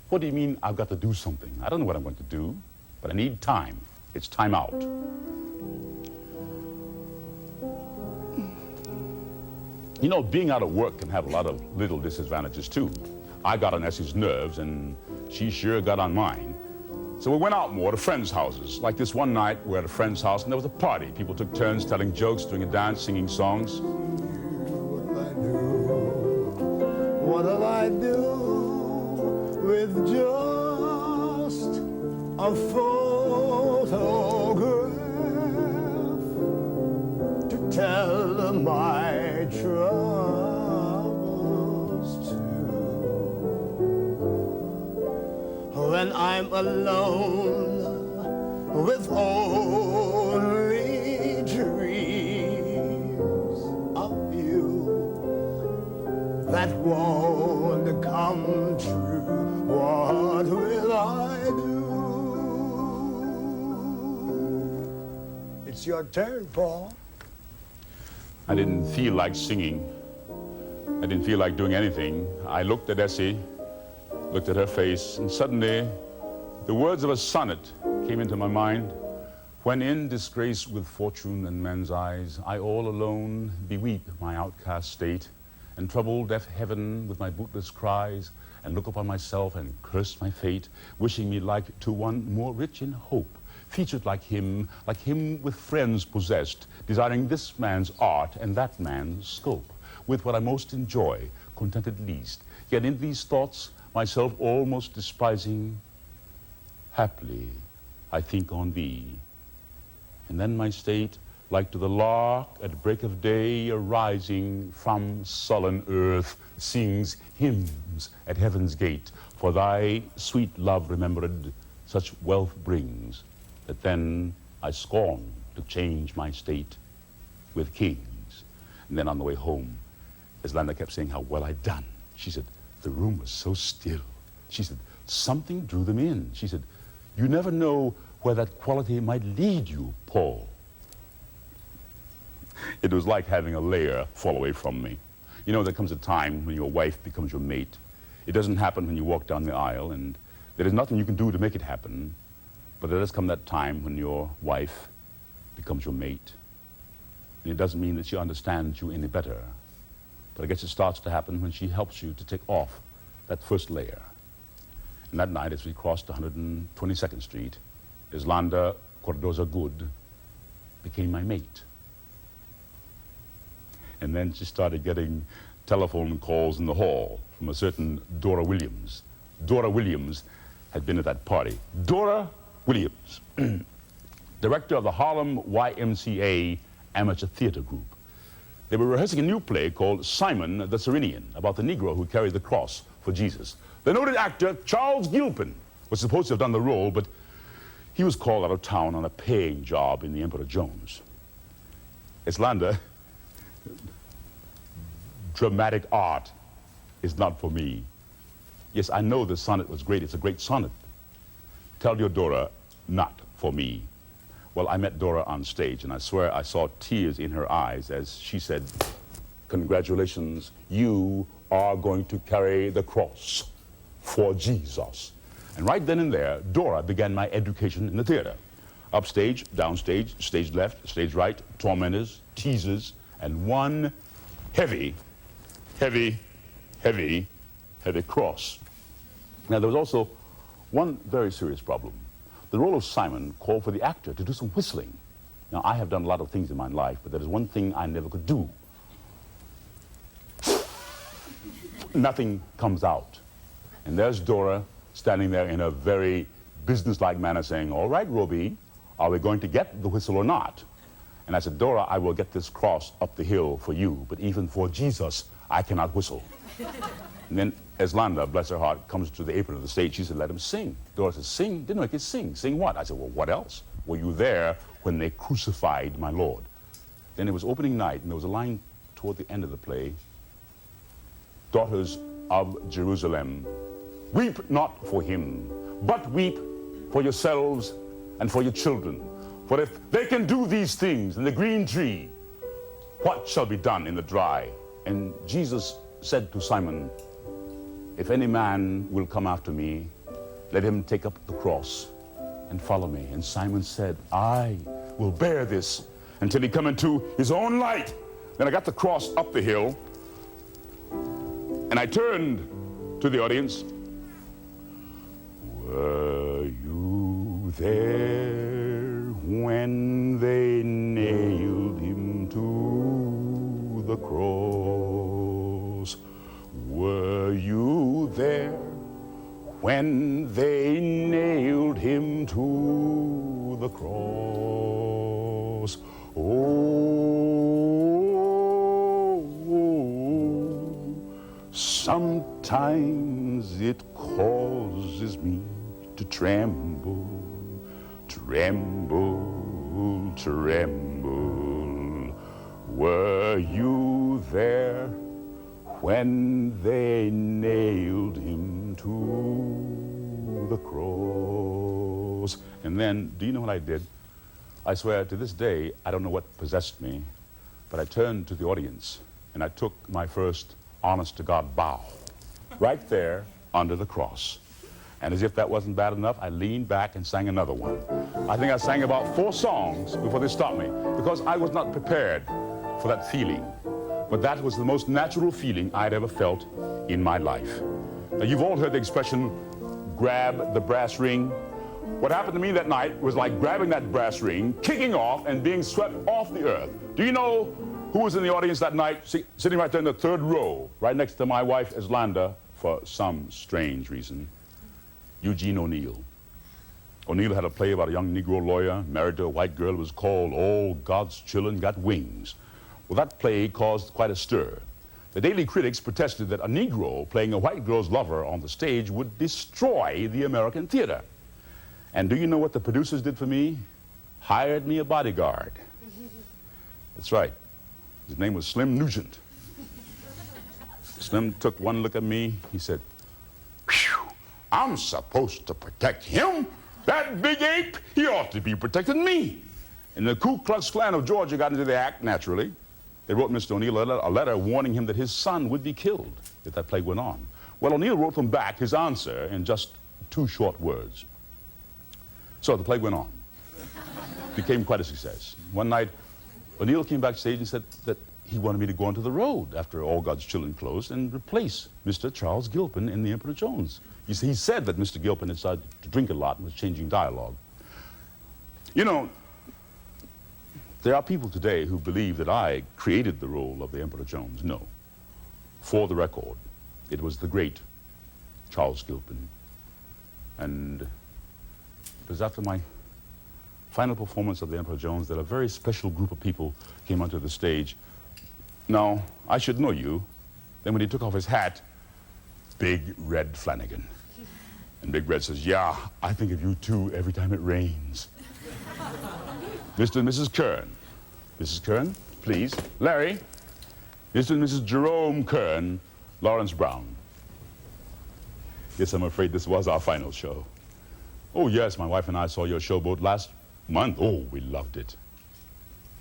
What do you mean I've got to do something? I don't know what I'm going to do, but I need time. It's time out. You know, being out of work can have a lot of little disadvantages too. I got on Essie's nerves, and she sure got on mine. So we went out more to friends' houses. Like this one night, we're at a friend's house, and there was a party. People took turns telling jokes, doing a dance, singing songs. What'll I do with just a photograph to tell my troubles to? When I'm alone with only dreams of you, it's your turn, Paul. I didn't feel like singing. I didn't feel like doing anything. I looked at Essie, looked at her face, and suddenly the words of a sonnet came into my mind. When in disgrace with fortune and men's eyes, I all alone beweep my outcast state, and trouble deaf heaven with my bootless cries, and look upon myself and curse my fate, wishing me like to one more rich in hope, featured like him with friends possessed, desiring this man's art and that man's scope, with what I most enjoy, contented least, yet in these thoughts myself almost despising, haply I think on thee. And then my state, like to the lark at break of day arising from sullen earth, sings hymns at heaven's gate, for thy sweet love remembered such wealth brings, that then I scorn to change my state with kings. And then on the way home, as Landa kept saying how well I'd done, she said, the room was so still. She said, something drew them in. She said, you never know where that quality might lead you, Paul. It was like having a layer fall away from me. You know, there comes a time when your wife becomes your mate. It doesn't happen when you walk down the aisle, and there is nothing you can do to make it happen. But there does come that time when your wife becomes your mate. And it doesn't mean that she understands you any better. But I guess it starts to happen when she helps you to take off that first layer. And that night, as we crossed 122nd Street, Islanda Cordoza Good became my mate. And then she started getting telephone calls in the hall from a certain Dora Williams. Dora Williams had been at that party. Dora Williams, director of the Harlem YMCA Amateur Theater Group. They were rehearsing a new play called Simon the Cyrenian, about the Negro who carried the cross for Jesus. The noted actor Charles Gilpin was supposed to have done the role, but he was called out of town on a paying job in the Emperor Jones. Islanda, dramatic art is not for me. Yes, I know the sonnet was great. It's a great sonnet. Tell your Dora, not for me. Well, I met Dora on stage, and I swear I saw tears in her eyes as she said, congratulations, you are going to carry the cross for Jesus. And right then and there, Dora began my education in the theater. Upstage, downstage, stage left, stage right, tormentors, teasers, and one heavy, heavy, heavy, heavy cross. Now, there was also one very serious problem. The role of Simon called for the actor to do some whistling. Now, I have done a lot of things in my life, but there is one thing I never could do. Nothing comes out. And there's Dora standing there in a very businesslike manner saying, all right, Roby, are we going to get the whistle or not? And I said, Dora, I will get this cross up the hill for you, but even for Jesus, I cannot whistle. And then Islanda, bless her heart, comes to the apron of the stage. She said, let him sing. Dora said, sing? Didn't make it sing. Sing what? I said, well, what else? Were you there when they crucified my Lord? Then it was opening night, and there was a line toward the end of the play. Daughters of Jerusalem, weep not for him, but weep for yourselves and for your children. For if they can do these things in the green tree, what shall be done in the dry? And Jesus said to Simon, if any man will come after me, let him take up the cross and follow me. And Simon said, I will bear this until he come into his own light. Then I got the cross up the hill, and I turned to the audience. Were you there when they nailed him to the cross? Were you there when they nailed him to the cross? Oh, sometimes it causes me to tremble, tremble, tremble. Were you there when they nailed him to the cross? And then, do you know what I did? I swear to this day, I don't know what possessed me, but I turned to the audience and I took my first honest-to-God bow right there under the cross. And as if that wasn't bad enough, I leaned back and sang another one. I think I sang about 4 songs before they stopped me because I was not prepared for that feeling. But that was the most natural feeling I'd ever felt in my life. Now, you've all heard the expression, grab the brass ring. What happened to me that night was like grabbing that brass ring, kicking off, and being swept off the earth. Do you know who was in the audience that night, sitting right there in the 3rd row, right next to my wife, Islanda, for some strange reason? Eugene O'Neill. O'Neill had a play about a young Negro lawyer married to a white girl. It was called All God's Children Got Wings. Well, that play caused quite a stir. The daily critics protested that a Negro playing a white girl's lover on the stage would destroy the American theater. And do you know what the producers did for me? Hired me a bodyguard. That's right. His name was Slim Nugent. Slim took one look at me. He said, "Whew, I'm supposed to protect him? That big ape? He ought to be protecting me." And the Ku Klux Klan of Georgia got into the act, naturally. They wrote Mr. O'Neill a letter warning him that his son would be killed if that play went on. Well, O'Neill wrote them back his answer in just 2 short words. So the play went on. Became quite a success. One night, O'Neill came backstage and said that he wanted me to go onto the road after All God's Children closed and replace Mr. Charles Gilpin in The Emperor Jones. You see, he said that Mr. Gilpin had started to drink a lot and was changing dialogue. You know, there are people today who believe that I created the role of the Emperor Jones. No. For the record, it was the great Charles Gilpin. And it was after my final performance of the Emperor Jones that a very special group of people came onto the stage. Now, I should know you. Then when he took off his hat, Big Red Flanagan. And Big Red says, "Yeah, I think of you too every time it rains." Mr. and Mrs. Kern. Mrs. Kern, please. Larry. Mr. and Mrs. Jerome Kern, Lawrence Brown. Yes, I'm afraid this was our final show. Oh, yes, my wife and I saw your showboat last month. Oh, we loved it.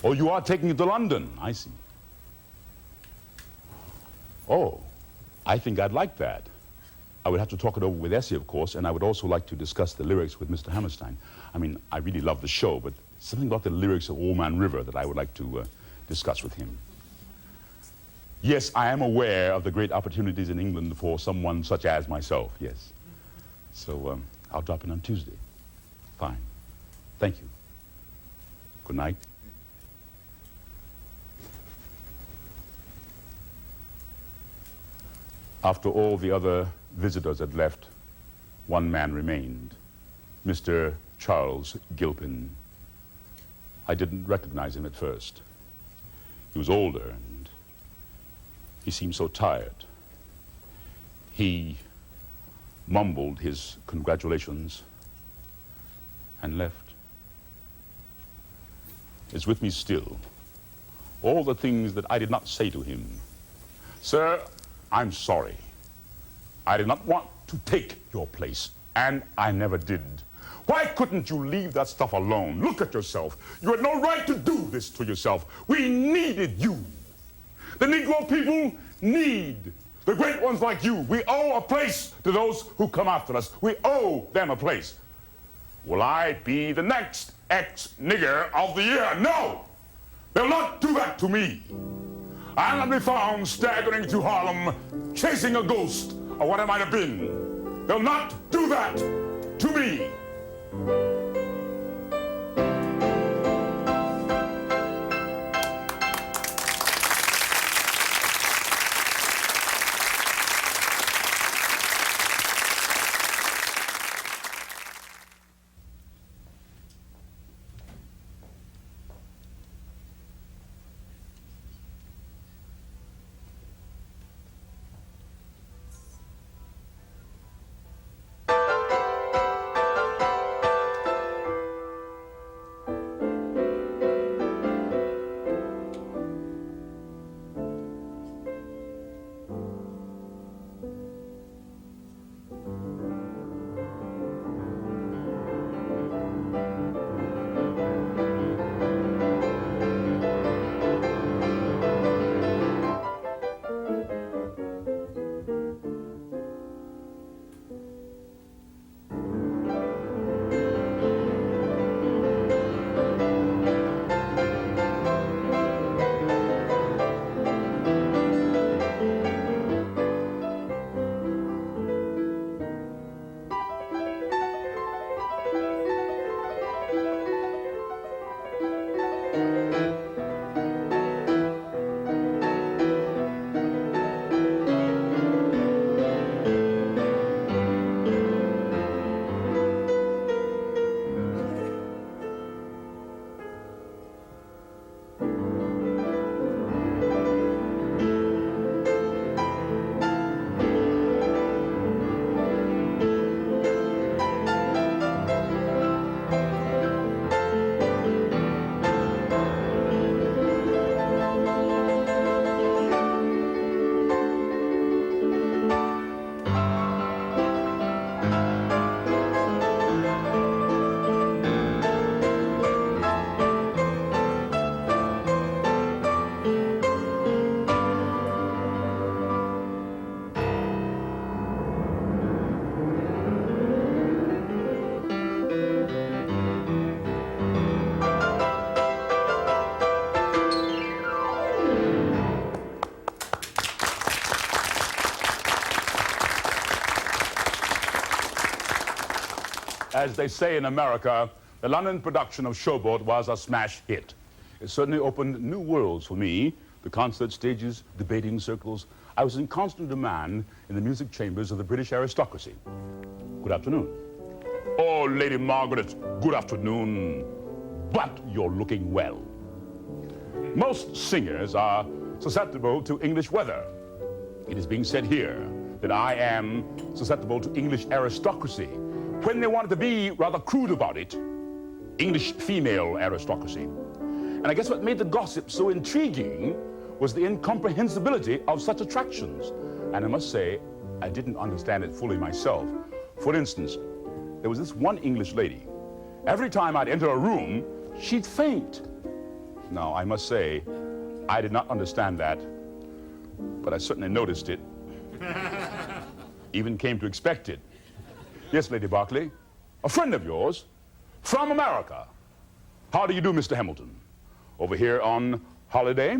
Oh, you are taking it to London. I see. Oh, I think I'd like that. I would have to talk it over with Essie, of course, and I would also like to discuss the lyrics with Mr. Hammerstein. I mean, I really love the show, but something about the lyrics of Old Man River that I would like to discuss with him. Yes, I am aware of the great opportunities in England for someone such as myself, yes. So I'll drop in on Tuesday. Fine. Thank you. Good night. After all the other visitors had left, one man remained, Mr. Charles Gilpin. I didn't recognize him at first. He was older and he seemed so tired. He mumbled his congratulations and left. It's with me still. All the things that I did not say to him. Sir, I'm sorry. I did not want to take your place, and I never did. Why couldn't you leave that stuff alone? Look at yourself. You had no right to do this to yourself. We needed you. The Negro people need the great ones like you. We owe a place to those who come after us. We owe them a place. Will I be the next ex-nigger of the year? No! They'll not do that to me. I'll not be found staggering through Harlem, chasing a ghost of what I might have been. They'll not do that to me. As they say in America, the London production of Showboat was a smash hit. It certainly opened new worlds for me, the concert stages, debating circles. I was in constant demand in the music chambers of the British aristocracy. Good afternoon. Oh, Lady Margaret, good afternoon. But you're looking well. Most singers are susceptible to English weather. It is being said here that I am susceptible to English aristocracy. When they wanted to be rather crude about it, English female aristocracy. And I guess what made the gossip so intriguing was the incomprehensibility of such attractions. And I must say, I didn't understand it fully myself. For instance, there was this one English lady. Every time I'd enter a room, she'd faint. Now, I must say, I did not understand that, but I certainly noticed it. Even came to expect it. Yes, Lady Berkeley, a friend of yours from America. How do you do, Mr. Hamilton? Over here on holiday?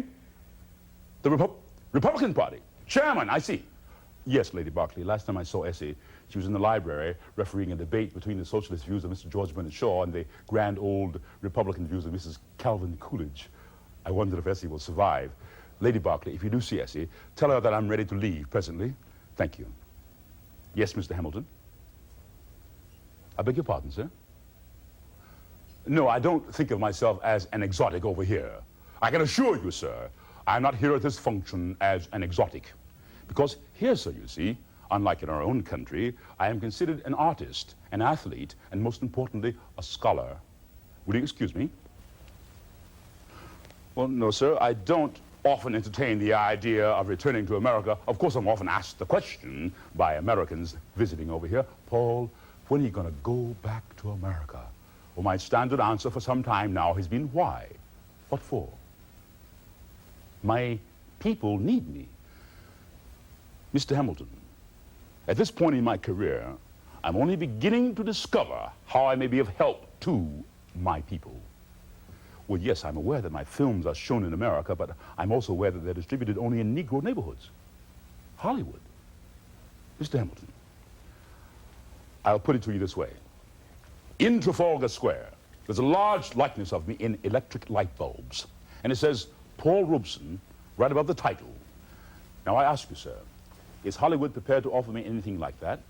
The Republican Party. Chairman, I see. Yes, Lady Berkeley, last time I saw Essie, she was in the library refereeing a debate between the socialist views of Mr. George Bernard Shaw and the grand old Republican views of Mrs. Calvin Coolidge. I wonder if Essie will survive. Lady Berkeley, if you do see Essie, tell her that I'm ready to leave presently. Thank you. Yes, Mr. Hamilton? I beg your pardon, sir? No, I don't think of myself as an exotic over here. I can assure you, sir, I'm not here at this function as an exotic. Because here, sir, you see, unlike in our own country, I am considered an artist, an athlete, and most importantly, a scholar. Will you excuse me? Well, no, sir, I don't often entertain the idea of returning to America. Of course, I'm often asked the question by Americans visiting over here, Paul, when are you going to go back to America? Well, my standard answer for some time now has been, why? What for? My people need me. Mr. Hamilton, at this point in my career, I'm only beginning to discover how I may be of help to my people. Well, yes, I'm aware that my films are shown in America, but I'm also aware that they're distributed only in Negro neighborhoods. Hollywood. Mr. Hamilton, I'll put it to you this way. In Trafalgar Square, there's a large likeness of me in electric light bulbs. And it says, Paul Robeson, right above the title. Now, I ask you, sir, is Hollywood prepared to offer me anything like that?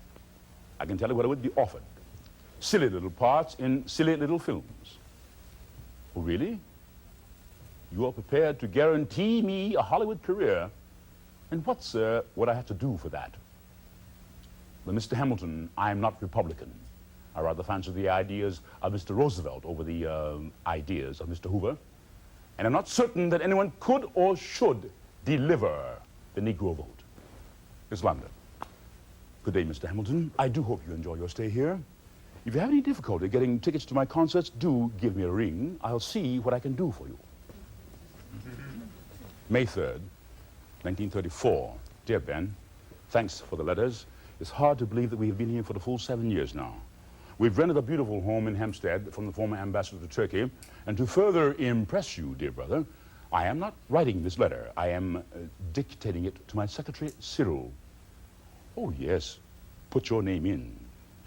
I can tell you what I would be offered. Silly little parts in silly little films. Oh, really? You are prepared to guarantee me a Hollywood career? And what, sir, would I have to do for that? Well, Mr. Hamilton, I am not Republican. I rather fancy the ideas of Mr. Roosevelt over the ideas of Mr. Hoover. And I'm not certain that anyone could or should deliver the Negro vote. Miss Lambda. Good day, Mr. Hamilton. I do hope you enjoy your stay here. If you have any difficulty getting tickets to my concerts, do give me a ring. I'll see what I can do for you. May 3rd, 1934. Dear Ben, thanks for the letters. It's hard to believe that we have been here for the full 7 years now. We've rented a beautiful home in Hampstead from the former ambassador to Turkey. And to further impress you, dear brother, I am not writing this letter. I am dictating it to my secretary, Cyril. Oh, yes. Put your name in.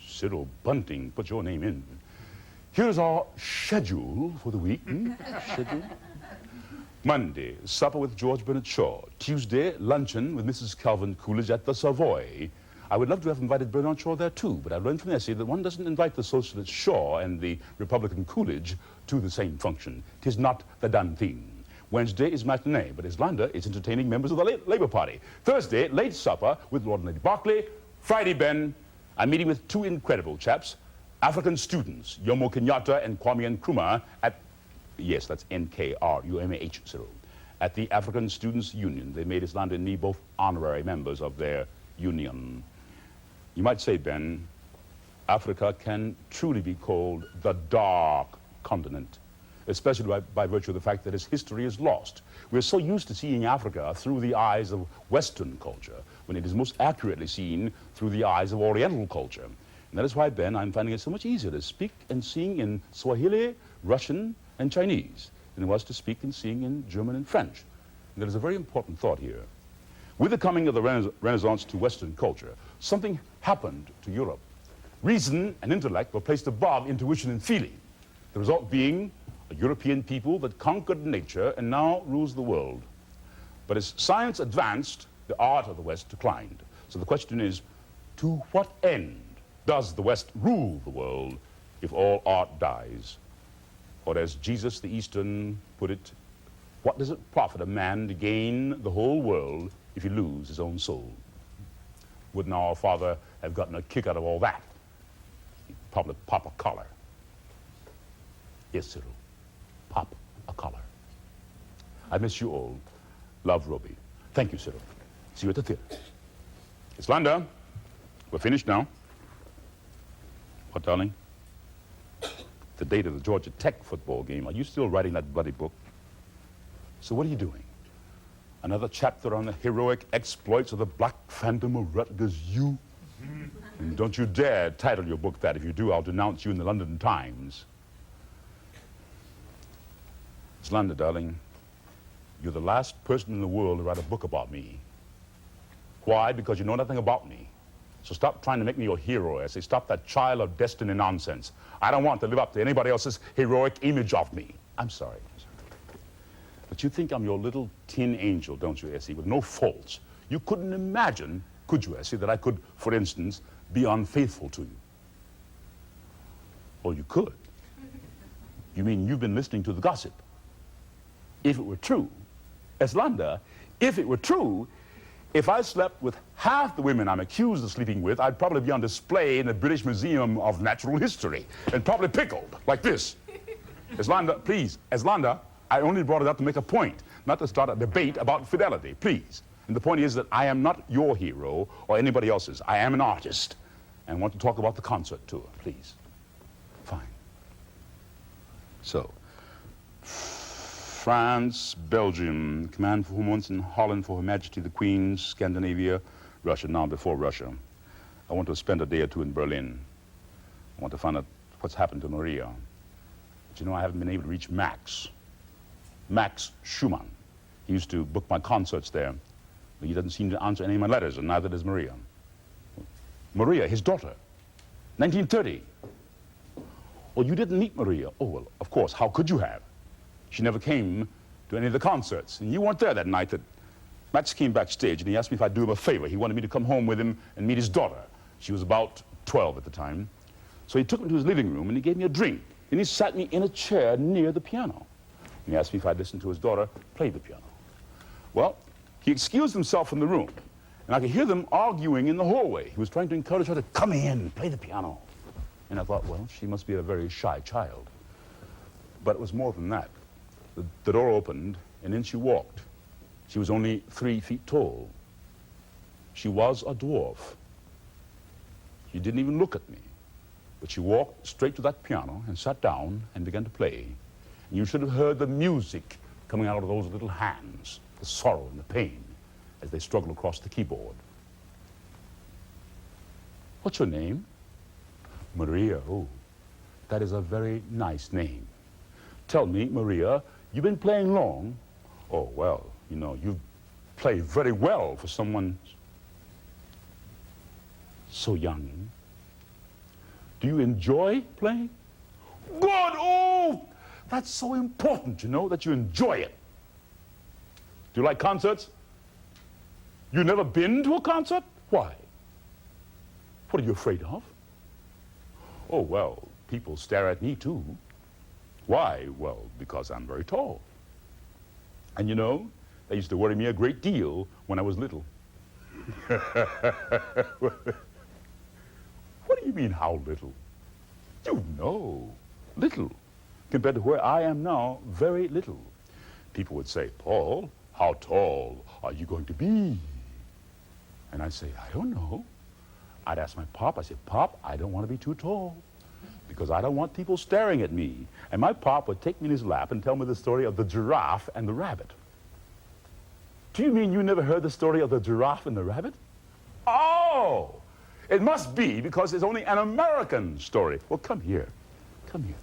Cyril Bunting, put your name in. Here's our schedule for the week. Schedule. Monday, supper with George Bernard Shaw. Tuesday, luncheon with Mrs. Calvin Coolidge at the Savoy. I would love to have invited Bernard Shaw there too, but I've learned from the essay that one doesn't invite the socialist Shaw and the Republican Coolidge to the same function. 'Tis not the done thing. Wednesday is matinee, but Islanda is entertaining members of the Labour Party. Thursday, late supper with Lord and Lady Berkeley. Friday, Ben, I'm meeting with two incredible chaps, African students, Jomo Kenyatta and Kwame Nkrumah at, yes, that's Nkrumah, Cyril, at the African Students' Union. They made Islanda and me both honorary members of their union. You might say, Ben, Africa can truly be called the dark continent, especially by virtue of the fact that its history is lost. We're so used to seeing Africa through the eyes of Western culture, when it is most accurately seen through the eyes of Oriental culture. And that is why, Ben, I'm finding it so much easier to speak and sing in Swahili, Russian, and Chinese than it was to speak and sing in German and French. And there is a very important thought here. With the coming of the Renaissance to Western culture, something happened to Europe. Reason and intellect were placed above intuition and feeling, the result being a European people that conquered nature and now rules the world. But as science advanced, the art of the West declined. So the question is, to what end does the West rule the world if all art dies? Or as Jesus the Eastern put it, what does it profit a man to gain the whole world if he lose his own soul? Wouldn't our Father have gotten a kick out of all that? He'd probably pop a collar. Yes, Cyril, pop a collar. I miss you all. Love, Roby. Thank you, Cyril. See you at the theater. Islanda, we're finished now. What, darling? The date of the Georgia Tech football game. Are you still writing that bloody book? So what are you doing? Another chapter on the heroic exploits of the Black Phantom of Rutgers U? And don't you dare title your book that. If you do, I'll denounce you in the London Times. Islanda, darling, you're the last person in the world to write a book about me. Why? Because you know nothing about me. So stop trying to make me your hero. I say, stop that child of destiny nonsense. I don't want to live up to anybody else's heroic image of me. I'm sorry. But you think I'm your little tin angel, don't you, Essie, with no faults. You couldn't imagine, could you, Essie, that I could, for instance, be unfaithful to you? Or you could. You mean you've been listening to the gossip? If it were true, Islanda, if it were true, if I slept with half the women I'm accused of sleeping with, I'd probably be on display in the British Museum of Natural History and probably pickled like this. Islanda, please, Islanda, I only brought it up to make a point, not to start a debate about fidelity, please. And the point is that I am not your hero or anybody else's. I am an artist and want to talk about the concert tour, please. Fine. So, France, Belgium, command for once in Holland for Her Majesty the Queen, Scandinavia, Russia, now before Russia. I want to spend a day or two in Berlin. I want to find out what's happened to Maria. But you know, I haven't been able to reach Max Schumann. He used to book my concerts there, but he doesn't seem to answer any of my letters, and neither does Maria. Maria, his daughter, 1930. Oh, you didn't meet Maria? Oh, well, of course, how could you have? She never came to any of the concerts, and you weren't there that night that Max came backstage, and he asked me if I'd do him a favor. He wanted me to come home with him and meet his daughter. She was about 12 at the time. So he took me to his living room, and he gave me a drink. Then he sat me in a chair near the piano. And he asked me if I'd listen to his daughter play the piano. Well, he excused himself from the room, and I could hear them arguing in the hallway. He was trying to encourage her to come in, play the piano. And I thought, well, she must be a very shy child. But it was more than that. The door opened, and in she walked. She was only 3 feet tall. She was a dwarf. She didn't even look at me. But she walked straight to that piano and sat down and began to play. And you should have heard the music coming out of those little hands, the sorrow and the pain as they struggled across the keyboard. What's your name? Maria. Oh, that is a very nice name. Tell me, Maria, you've been playing long? Oh, well, you know, you've played very well for someone so young. Do you enjoy playing? Good. Oh, that's so important, you know, that you enjoy it. Do you like concerts? You never been to a concert? Why? What are you afraid of? Oh, well, people stare at me too. Why? Well, because I'm very tall. And you know, that used to worry me a great deal when I was little. What do you mean, how little? You know, little. Compared to where I am now, very little. People would say, Paul, how tall are you going to be? And I'd say, I don't know. I'd ask my pop, I said, Pop, I don't want to be too tall because I don't want people staring at me. And my pop would take me in his lap and tell me the story of the giraffe and the rabbit. Do you mean you never heard the story of the giraffe and the rabbit? Oh, it must be because it's only an American story. Well, come here. Come here.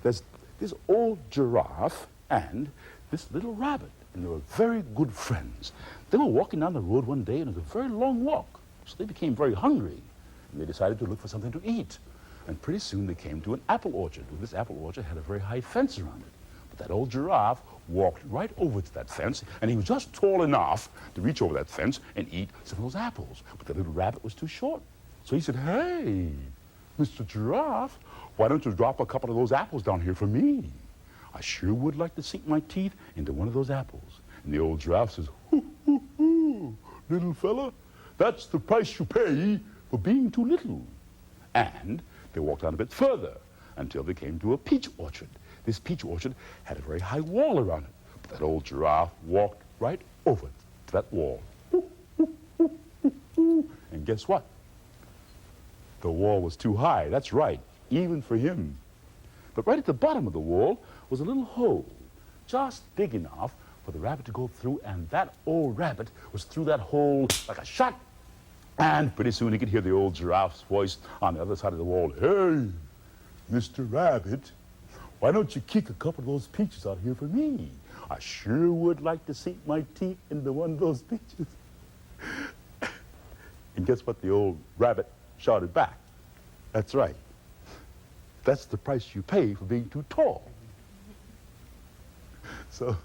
There's this old giraffe and this little rabbit, and they were very good friends. They were walking down the road one day, and it was a very long walk. So they became very hungry, and they decided to look for something to eat. And pretty soon they came to an apple orchard. This apple orchard had a very high fence around it. But that old giraffe walked right over to that fence, and he was just tall enough to reach over that fence and eat some of those apples. But the little rabbit was too short. So he said, hey, Mr. Giraffe, why don't you drop a couple of those apples down here for me? I sure would like to sink my teeth into one of those apples. And the old giraffe says, hoo, hoo, hoo, little fella, that's the price you pay for being too little. And they walked on a bit further until they came to a peach orchard. This peach orchard had a very high wall around it. But that old giraffe walked right over to that wall. And guess what? The wall was too high. That's right, even for him. But right at the bottom of the wall was a little hole, just big enough for the rabbit to go through, and that old rabbit was through that hole like a shot. And pretty soon he could hear the old giraffe's voice on the other side of the wall. Hey, Mr. Rabbit, why don't you kick a couple of those peaches out here for me? I sure would like to sink my teeth into one of those peaches. And guess what the old rabbit shouted back? That's right. That's the price you pay for being too tall. So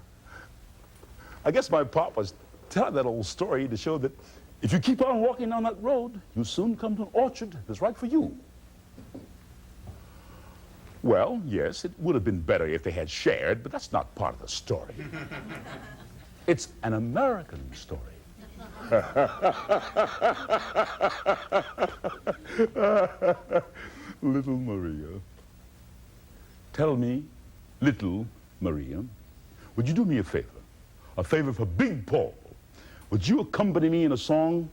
I guess my pop was telling that old story to show that if you keep on walking down that road, you'll soon come to an orchard that's right for you. Well, yes, it would have been better if they had shared, but that's not part of the story. It's an American story. Little Maria. Tell me, little Maria, would you do me a favor for Big Paul? Would you accompany me in a song?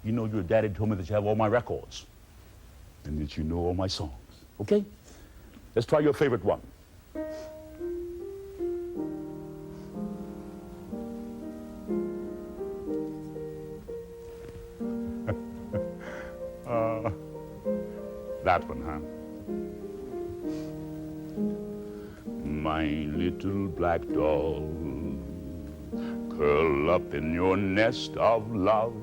You know your daddy told me that you have all my records and that you know all my songs, okay? Let's try your favorite one. That one, huh? My little black doll, curl up in your nest of love.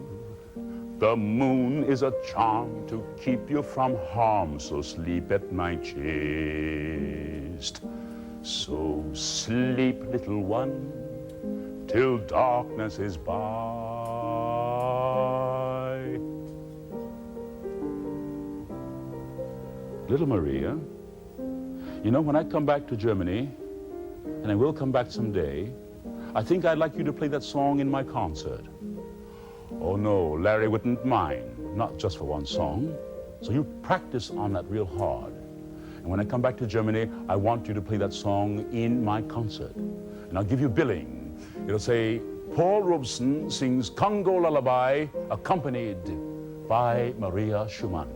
The moon is a charm to keep you from harm, so sleep at my chest. So sleep, little one, till darkness is by. Little Maria, you know, when I come back to Germany, and I will come back someday, I think I'd like you to play that song in my concert. Oh no, Larry wouldn't mind, not just for one song. So you practice on that real hard. And when I come back to Germany, I want you to play that song in my concert. And I'll give you billing. It'll say, Paul Robeson sings Congo Lullaby, accompanied by Maria Schumann.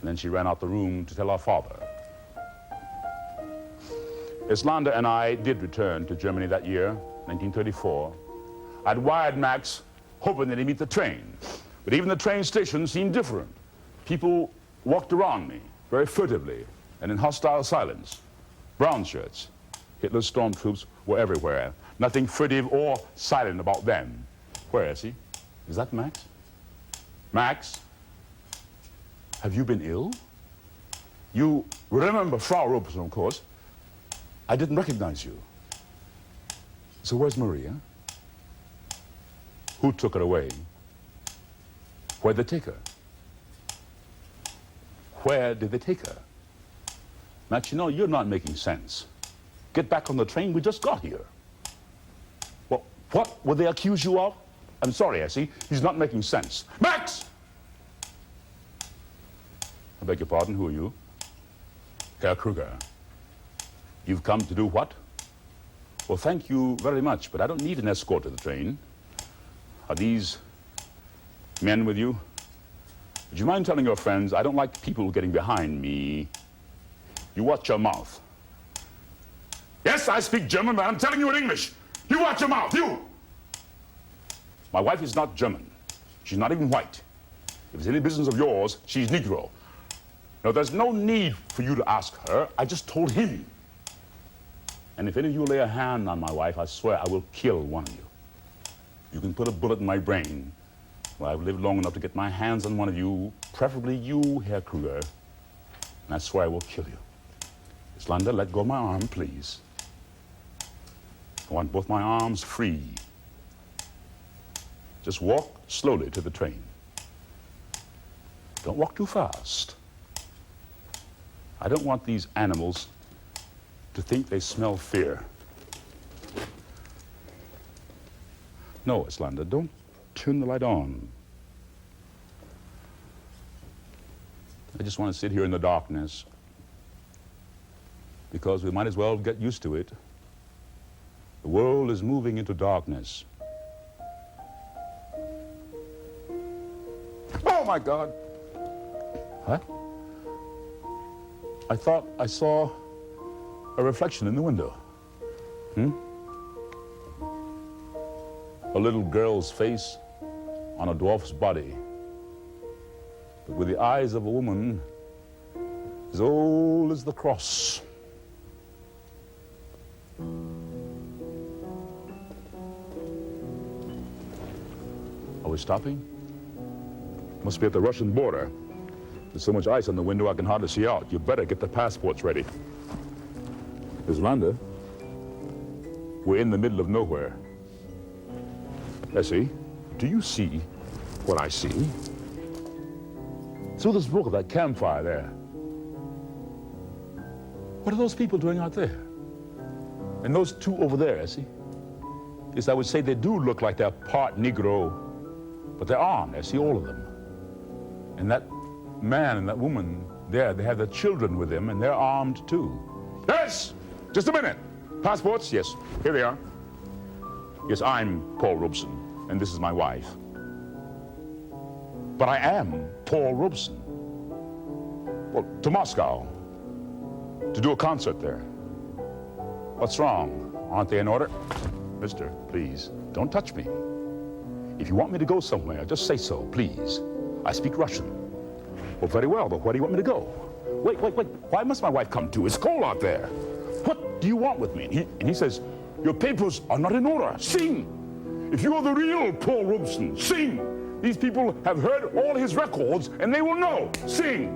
And then she ran out the room to tell our father. Islanda and I did return to Germany that year, 1934. I'd wired Max, hoping that he'd meet the train. But even the train station seemed different. People walked around me, very furtively, and in hostile silence. Brown shirts. Hitler's stormtroops were everywhere. Nothing furtive or silent about them. Where is he? Is that Max? Max? Have you been ill? You remember Frau Robeson, of course. I didn't recognize you. So where's Maria? Who took her away? Where'd they take her? Where did they take her? Max, you know, you're not making sense. Get back on the train, we just got here. Well, what would they accuse you of? I'm sorry, Essie, he's not making sense. Max! I beg your pardon, who are you? Herr Kruger. You've come to do what? Well, thank you very much, but I don't need an escort to the train. Are these men with you? Would you mind telling your friends I don't like people getting behind me? You watch your mouth. Yes, I speak German, but I'm telling you in English. You watch your mouth, you! My wife is not German. She's not even white. If it's any business of yours, she's Negro. Now, there's no need for you to ask her. I just told him. And if any of you lay a hand on my wife, I swear I will kill one of you. You can put a bullet in my brain. Well, I've lived long enough to get my hands on one of you, preferably you, Herr Kruger. And I swear I will kill you. Miss Landa, let go of my arm, please. I want both my arms free. Just walk slowly to the train. Don't walk too fast. I don't want these animals to think they smell fear. No, Islanda, don't turn the light on. I just want to sit here in the darkness because we might as well get used to it. The world is moving into darkness. Oh, my God. What? I thought I saw a reflection in the window. A little girl's face on a dwarf's body, but with the eyes of a woman as old as the cross. Are we stopping? Must be at the Russian border. There's so much ice on the window I can hardly see out. You better get the passports ready. Islanda, we're in the middle of nowhere. Essie, do you see what I see? Through the smoke of that campfire there. What are those people doing out there? And those two over there, Essie? Yes, I would say they do look like they're part Negro, but they aren't, Essie, all of them. And that man and that woman there, they have their children with them, and they're armed too. Yes! Just a minute. Passports? Yes. Here they are. Yes, I'm Paul Robeson, and this is my wife. But I am Paul Robeson. Well, to Moscow, to do a concert there. What's wrong? Aren't they in order? Mister, please, don't touch me. If you want me to go somewhere, just say so, please. I speak Russian. Well, very well, but where do you want me to go? Wait. Why must my wife come too? It's cold out there. What do you want with me? And he says, your papers are not in order. Sing. If you are the real Paul Robeson, sing. These people have heard all his records, and they will know. Sing.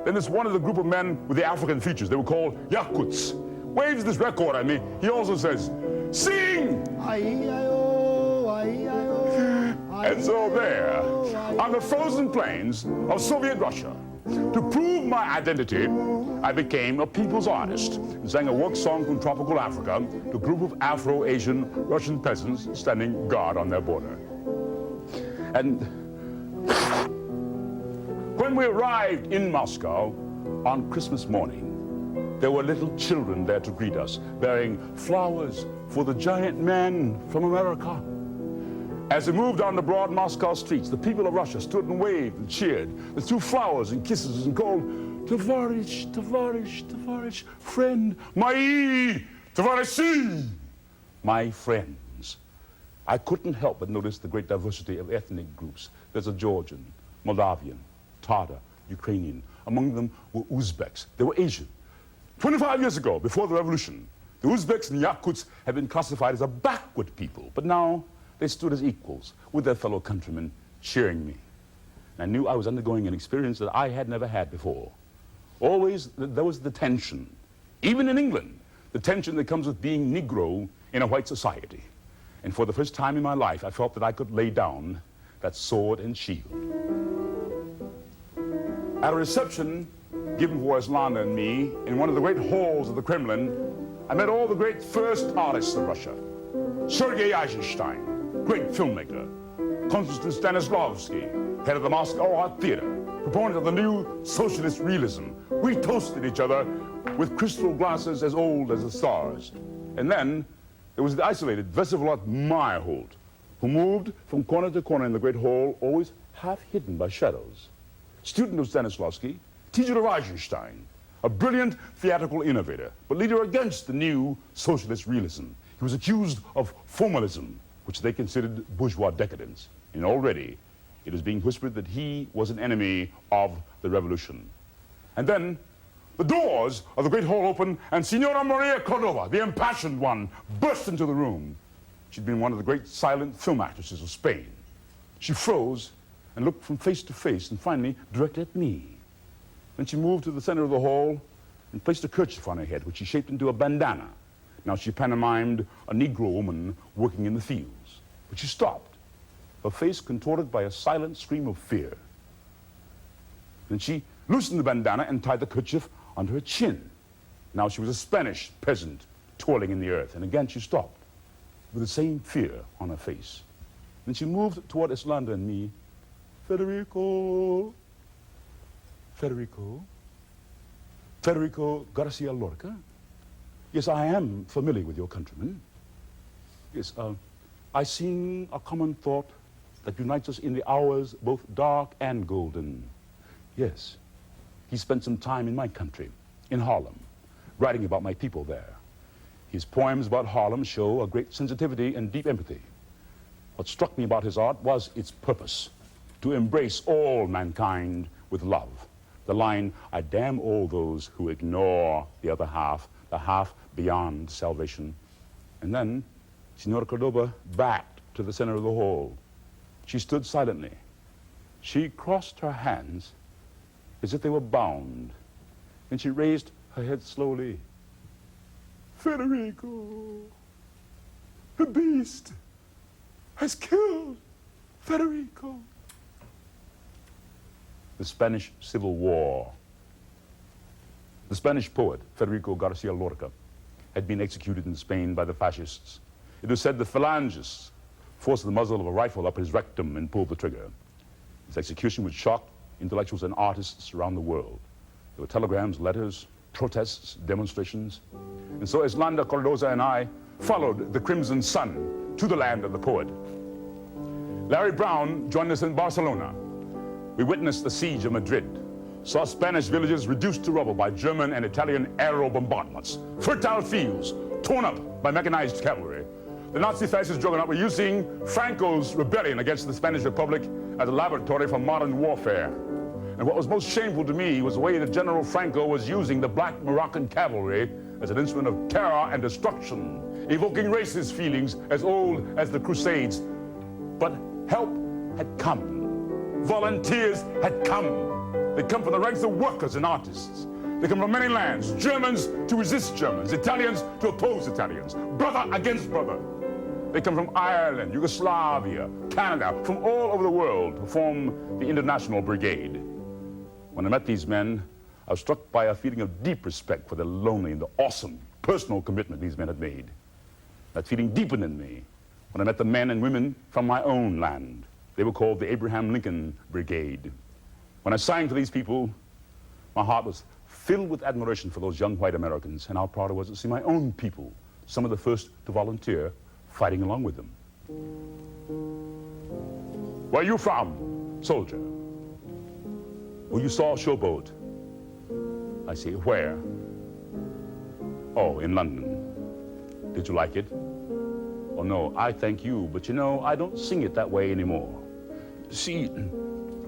Then there's one of the group of men with the African features. They were called Yakuts. Waves this record at me. He also says, sing. And so there, on the frozen plains of Soviet Russia, to prove my identity, I became a people's artist and sang a work song from tropical Africa to a group of Afro-Asian Russian peasants standing guard on their border. And when we arrived in Moscow on Christmas morning, there were little children there to greet us, bearing flowers for the giant man from America. As we moved on the broad Moscow streets, the people of Russia stood and waved and cheered. They threw flowers and kisses and called, Tavarish, Tavarish, Tavarish, friend, my Tavarishi, my friends. I couldn't help but notice the great diversity of ethnic groups. There's a Georgian, Moldavian, Tatar, Ukrainian. Among them were Uzbeks. They were Asian. 25 years ago, before the revolution, the Uzbeks and Yakuts had been classified as a backward people, but now they stood as equals with their fellow countrymen cheering me. I knew I was undergoing an experience that I had never had before. Always, there was the tension. Even in England, the tension that comes with being Negro in a white society. And for the first time in my life, I felt that I could lay down that sword and shield. At a reception given for Islanda and me in one of the great halls of the Kremlin, I met all the great first artists of Russia. Sergei Eisenstein, great filmmaker. Konstantin Stanislavski, head of the Moscow Art Theater, proponent of the new socialist realism. We toasted each other with crystal glasses as old as the stars. And then there was the isolated Vsevolod Meyerhold, who moved from corner to corner in the great hall, always half hidden by shadows. Student of Stanislavski, teacher of Eisenstein, a brilliant theatrical innovator, but leader against the new socialist realism. He was accused of formalism, which they considered bourgeois decadence. And already it was being whispered that he was an enemy of the revolution. And then the doors of the great hall opened, and Senora Maria Cordova, the impassioned one, burst into the room. She'd been one of the great silent film actresses of Spain. She froze and looked from face to face and finally directly at me. Then she moved to the center of the hall and placed a kerchief on her head, which she shaped into a bandana. Now she pantomimed a Negro woman working in the fields. But she stopped, her face contorted by a silent scream of fear. Then she loosened the bandana and tied the kerchief under her chin. Now she was a Spanish peasant toiling in the earth. And again she stopped with the same fear on her face. Then she moved toward Islanda and me. Federico Garcia Lorca. Yes, I am familiar with your countrymen. Yes, I sing a common thought that unites us in the hours both dark and golden. Yes, he spent some time in my country, in Harlem, writing about my people there. His poems about Harlem show a great sensitivity and deep empathy. What struck me about his art was its purpose, to embrace all mankind with love. The line, I damn all those who ignore the other half, the half beyond salvation. And then Senora Cordova backed to the center of the hall. She stood silently. She crossed her hands as if they were bound. And she raised her head slowly. Federico, the beast has killed Federico. The Spanish Civil War. The Spanish poet, Federico Garcia Lorca, had been executed in Spain by the fascists. It was said the phalangists forced the muzzle of a rifle up his rectum and pulled the trigger. His execution would shock intellectuals and artists around the world. There were telegrams, letters, protests, demonstrations. And so Islanda Cardoza and I followed the Crimson Sun to the land of the poet. Larry Brown joined us in Barcelona. We witnessed the siege of Madrid, saw Spanish villages reduced to rubble by German and Italian aerial bombardments, fertile fields torn up by mechanized cavalry. The Nazi fascist juggernaut were using Franco's rebellion against the Spanish Republic as a laboratory for modern warfare. And what was most shameful to me was the way that General Franco was using the black Moroccan cavalry as an instrument of terror and destruction, evoking racist feelings as old as the Crusades. But help had come. Volunteers had come. They'd come from the ranks of workers and artists. They come from many lands, Germans to resist Germans, Italians to oppose Italians, brother against brother. They come from Ireland, Yugoslavia, Canada, from all over the world to form the International Brigade. When I met these men, I was struck by a feeling of deep respect for the lonely and the awesome personal commitment these men had made. That feeling deepened in me when I met the men and women from my own land. They were called the Abraham Lincoln Brigade. When I sang to these people, my heart was filled with admiration for those young white Americans and how proud I was to see my own people, some of the first to volunteer, fighting along with them. Where are you from, soldier? Oh, you saw a showboat. I say, where? Oh, in London. Did you like it? Oh, no, I thank you, but you know, I don't sing it that way anymore. See,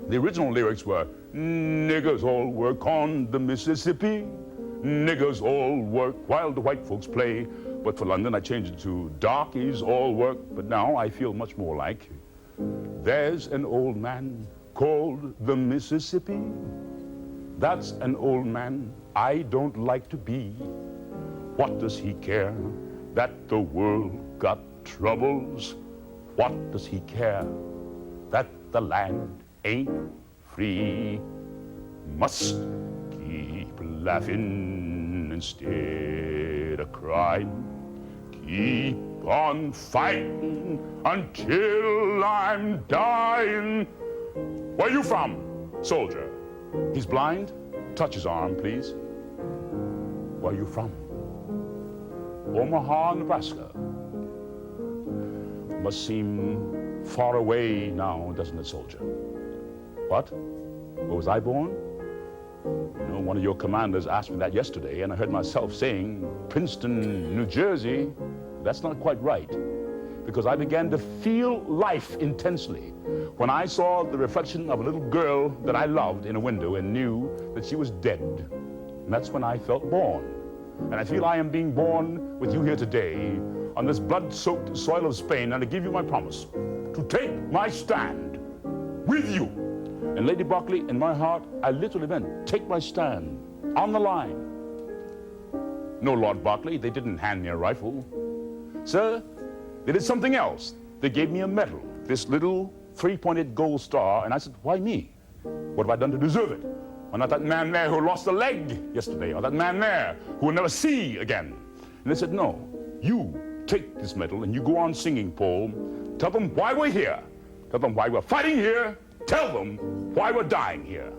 the original lyrics were, niggers all work on the Mississippi, niggers all work while the white folks play. But for London, I changed it to darkies all work, but now I feel much more like, there's an old man called the Mississippi. That's an old man I don't like to be. What does he care that the world got troubles? What does he care that the land ain't free? Must keep laughing instead of crying. Keep on fighting until I'm dying. Where you from, soldier? He's blind. Touch his arm, please. Where you from? Omaha, Nebraska. Must seem far away now, doesn't it, soldier? What? Where was I born? You know, one of your commanders asked me that yesterday, and I heard myself saying, Princeton, New Jersey. That's not quite right, because I began to feel life intensely when I saw the reflection of a little girl that I loved in a window and knew that she was dead. And that's when I felt born. And I feel I am being born with you here today on this blood-soaked soil of Spain, and I give you my promise to take my stand with you. And Lady Berkeley, in my heart, I literally meant take my stand on the line. No, Lord Berkeley, they didn't hand me a rifle. Sir, they did something else. They gave me a medal, this little three-pointed gold star, and I said, why me? What have I done to deserve it? Or not that man there who lost a leg yesterday, or that man there who will never see again. And they said, no, you take this medal and you go on singing, Paul. Tell them why we're here. Tell them why we're fighting here. Tell them why we're dying here.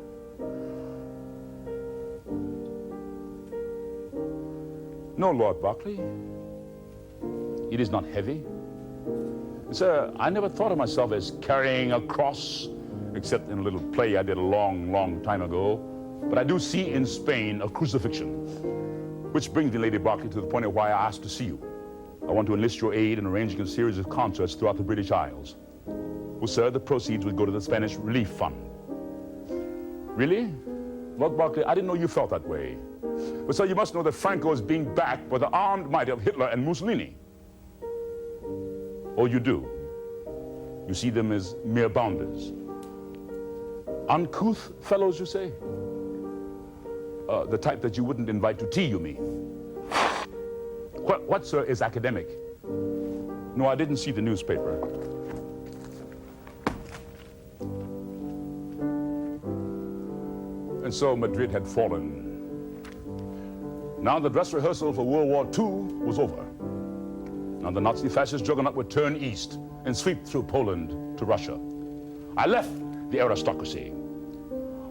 No, Lord Berkeley, it is not heavy. Sir, I never thought of myself as carrying a cross, except in a little play I did a long, long time ago. But I do see in Spain a crucifixion, which brings me, Lady Berkeley, to the point of why I asked to see you. I want to enlist your aid in arranging a series of concerts throughout the British Isles. Well, sir, the proceeds would go to the Spanish Relief Fund. Really? Lord Berkeley, I didn't know you felt that way. But sir, you must know that Franco is being backed by the armed might of Hitler and Mussolini. Oh, you do? You see them as mere bounders. Uncouth fellows, you say? The type that you wouldn't invite to tea, you mean? What, sir, is academic? No, I didn't see the newspaper. And so Madrid had fallen. Now the dress rehearsal for World War II was over. Now the Nazi fascist juggernaut would turn east and sweep through Poland to Russia. I left the aristocracy.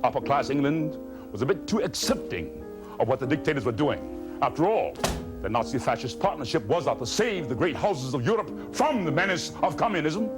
Upper-class England was a bit too accepting of what the dictators were doing. After all, the Nazi-fascist partnership was out to save the great houses of Europe from the menace of communism.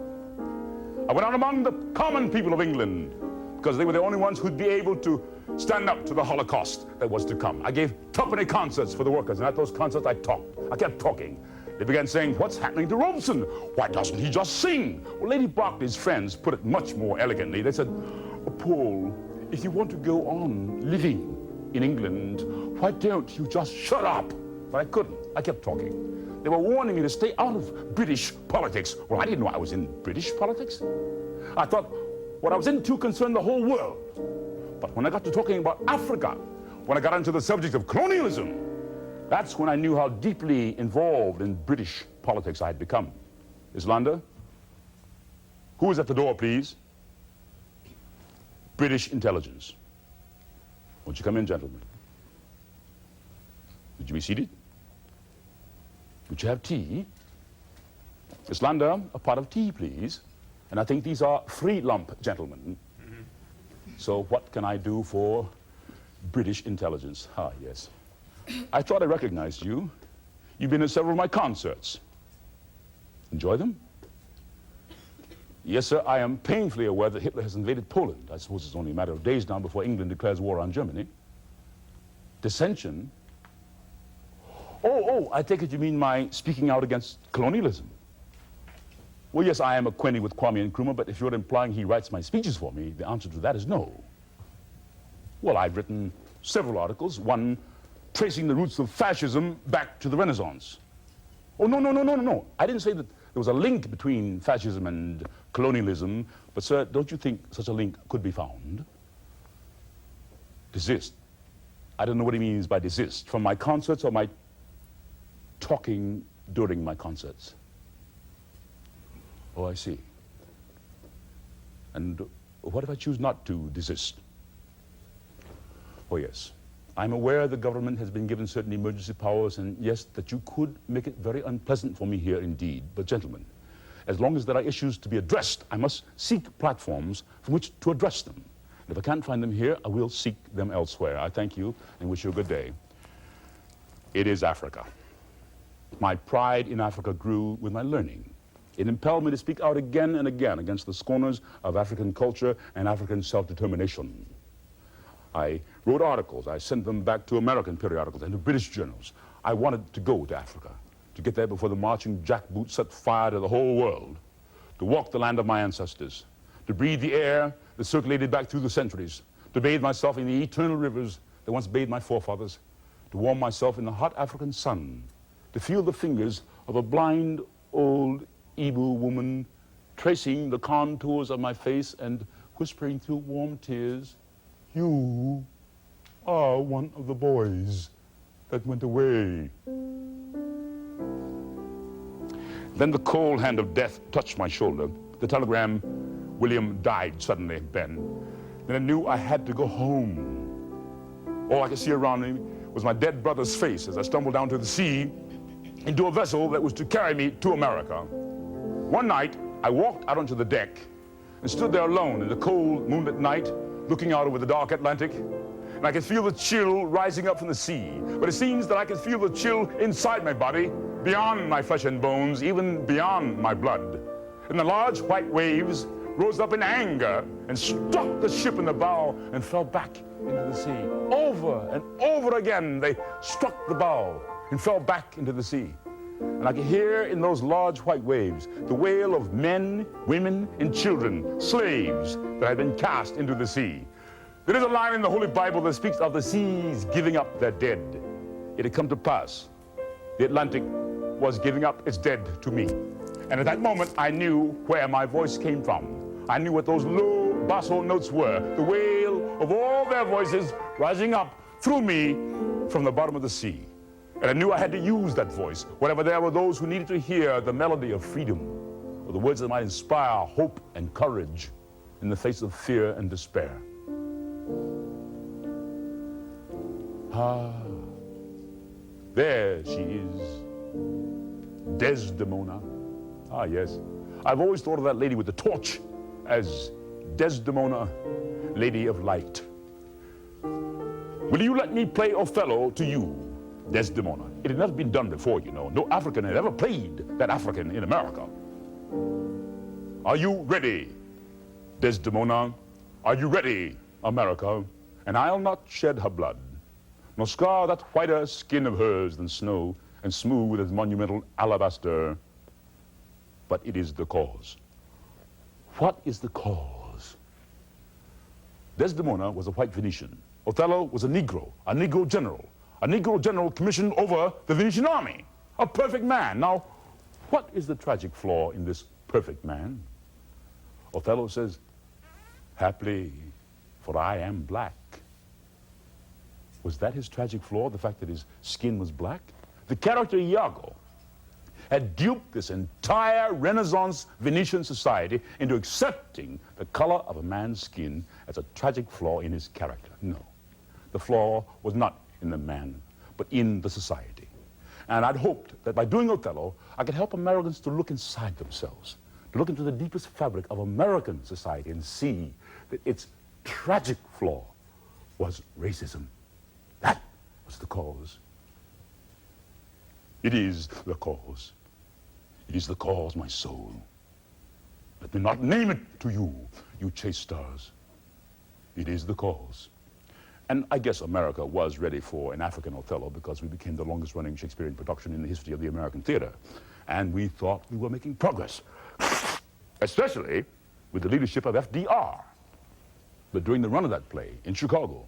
I went out among the common people of England because they were the only ones who'd be able to stand up to the Holocaust that was to come. I gave twopenny concerts for the workers, and at those concerts I talked. I kept talking. They began saying, what's happening to Robeson? Why doesn't he just sing? Well, Lady Berkeley's friends put it much more elegantly. They said, oh, Paul, if you want to go on living in England, why don't you just shut up? But I couldn't. I kept talking. They were warning me to stay out of British politics. Well, I didn't know I was in British politics. I thought what I was into concerned the whole world. But when I got to talking about Africa, when I got into the subject of colonialism, that's when I knew how deeply involved in British politics I had become. Islander? Who is at the door, please? British intelligence. Won't you come in, gentlemen? Would you be seated? Would you have tea? Islander, a pot of tea, please. And I think these are free lump gentlemen. So what can I do for British intelligence? Ah, yes. I thought I recognized you. You've been at several of my concerts. Enjoy them? Yes, sir, I am painfully aware that Hitler has invaded Poland. I suppose it's only a matter of days now before England declares war on Germany. Dissension? Oh, I take it you mean my speaking out against colonialism. Well, yes, I am acquainted with Kwame Nkrumah, but if you're implying he writes my speeches for me, the answer to that is no. Well, I've written several articles, one tracing the roots of fascism back to the Renaissance. Oh, no. I didn't say that there was a link between fascism and colonialism, but sir, don't you think such a link could be found? Desist. I don't know what he means by desist. From my concerts or my talking during my concerts? Oh, I see. And what if I choose not to desist? Oh, yes. I'm aware the government has been given certain emergency powers, and yes, that you could make it very unpleasant for me here indeed. But gentlemen, as long as there are issues to be addressed, I must seek platforms from which to address them. And if I can't find them here, I will seek them elsewhere. I thank you and wish you a good day. It is Africa. My pride in Africa grew with my learning. It impelled me to speak out again and again against the scorners of African culture and African self-determination. I wrote articles. I sent them back to American periodicals and to British journals. I wanted to go to Africa, to get there before the marching jackboots set fire to the whole world, to walk the land of my ancestors, to breathe the air that circulated back through the centuries, to bathe myself in the eternal rivers that once bathed my forefathers, to warm myself in the hot African sun, to feel the fingers of a blind old Igbo woman tracing the contours of my face and whispering through warm tears, "You are one of the boys that went away." Then the cold hand of death touched my shoulder. The telegram, "William died suddenly, Ben." Then I knew I had to go home. All I could see around me was my dead brother's face as I stumbled down to the sea into a vessel that was to carry me to America. One night, I walked out onto the deck and stood there alone in the cold moonlit night, looking out over the dark Atlantic, and I could feel the chill rising up from the sea. But it seems that I could feel the chill inside my body, beyond my flesh and bones, even beyond my blood. And the large white waves rose up in anger and struck the ship in the bow and fell back into the sea. Over and over again, they struck the bow and fell back into the sea. And I could hear in those large white waves the wail of men, women, and children, slaves that had been cast into the sea. There is a line in the Holy Bible that speaks of the seas giving up their dead. It had come to pass. The Atlantic was giving up its dead to me. And at that moment, I knew where my voice came from. I knew what those low basso notes were, the wail of all their voices rising up through me from the bottom of the sea. And I knew I had to use that voice whenever there were those who needed to hear the melody of freedom, or the words that might inspire hope and courage in the face of fear and despair. Ah, there she is, Desdemona. Ah, yes. I've always thought of that lady with the torch as Desdemona, Lady of Light. Will you let me play Othello to you, Desdemona? It had never been done before, you know. No African had ever played that African in America. Are you ready, Desdemona? Are you ready, America? And I'll not shed her blood, nor scar that whiter skin of hers than snow, and smooth as monumental alabaster. But it is the cause. What is the cause? Desdemona was a white Venetian. Othello was a Negro general commissioned over the Venetian army, a perfect man. Now, what is the tragic flaw in this perfect man? Othello says, "Happily, for I am black." Was that his tragic flaw, the fact that his skin was black? The character Iago had duped this entire Renaissance Venetian society into accepting the color of a man's skin as a tragic flaw in his character. No, the flaw was not in the man, but in the society. And I'd hoped that by doing Othello, I could help Americans to look inside themselves, to look into the deepest fabric of American society and see that its tragic flaw was racism. That was the cause. It is the cause. It is the cause, my soul. Let me not name it to you, you chaste stars. It is the cause. And I guess America was ready for an African Othello because we became the longest running Shakespearean production in the history of the American theater. And we thought we were making progress, especially with the leadership of FDR. But during the run of that play in Chicago,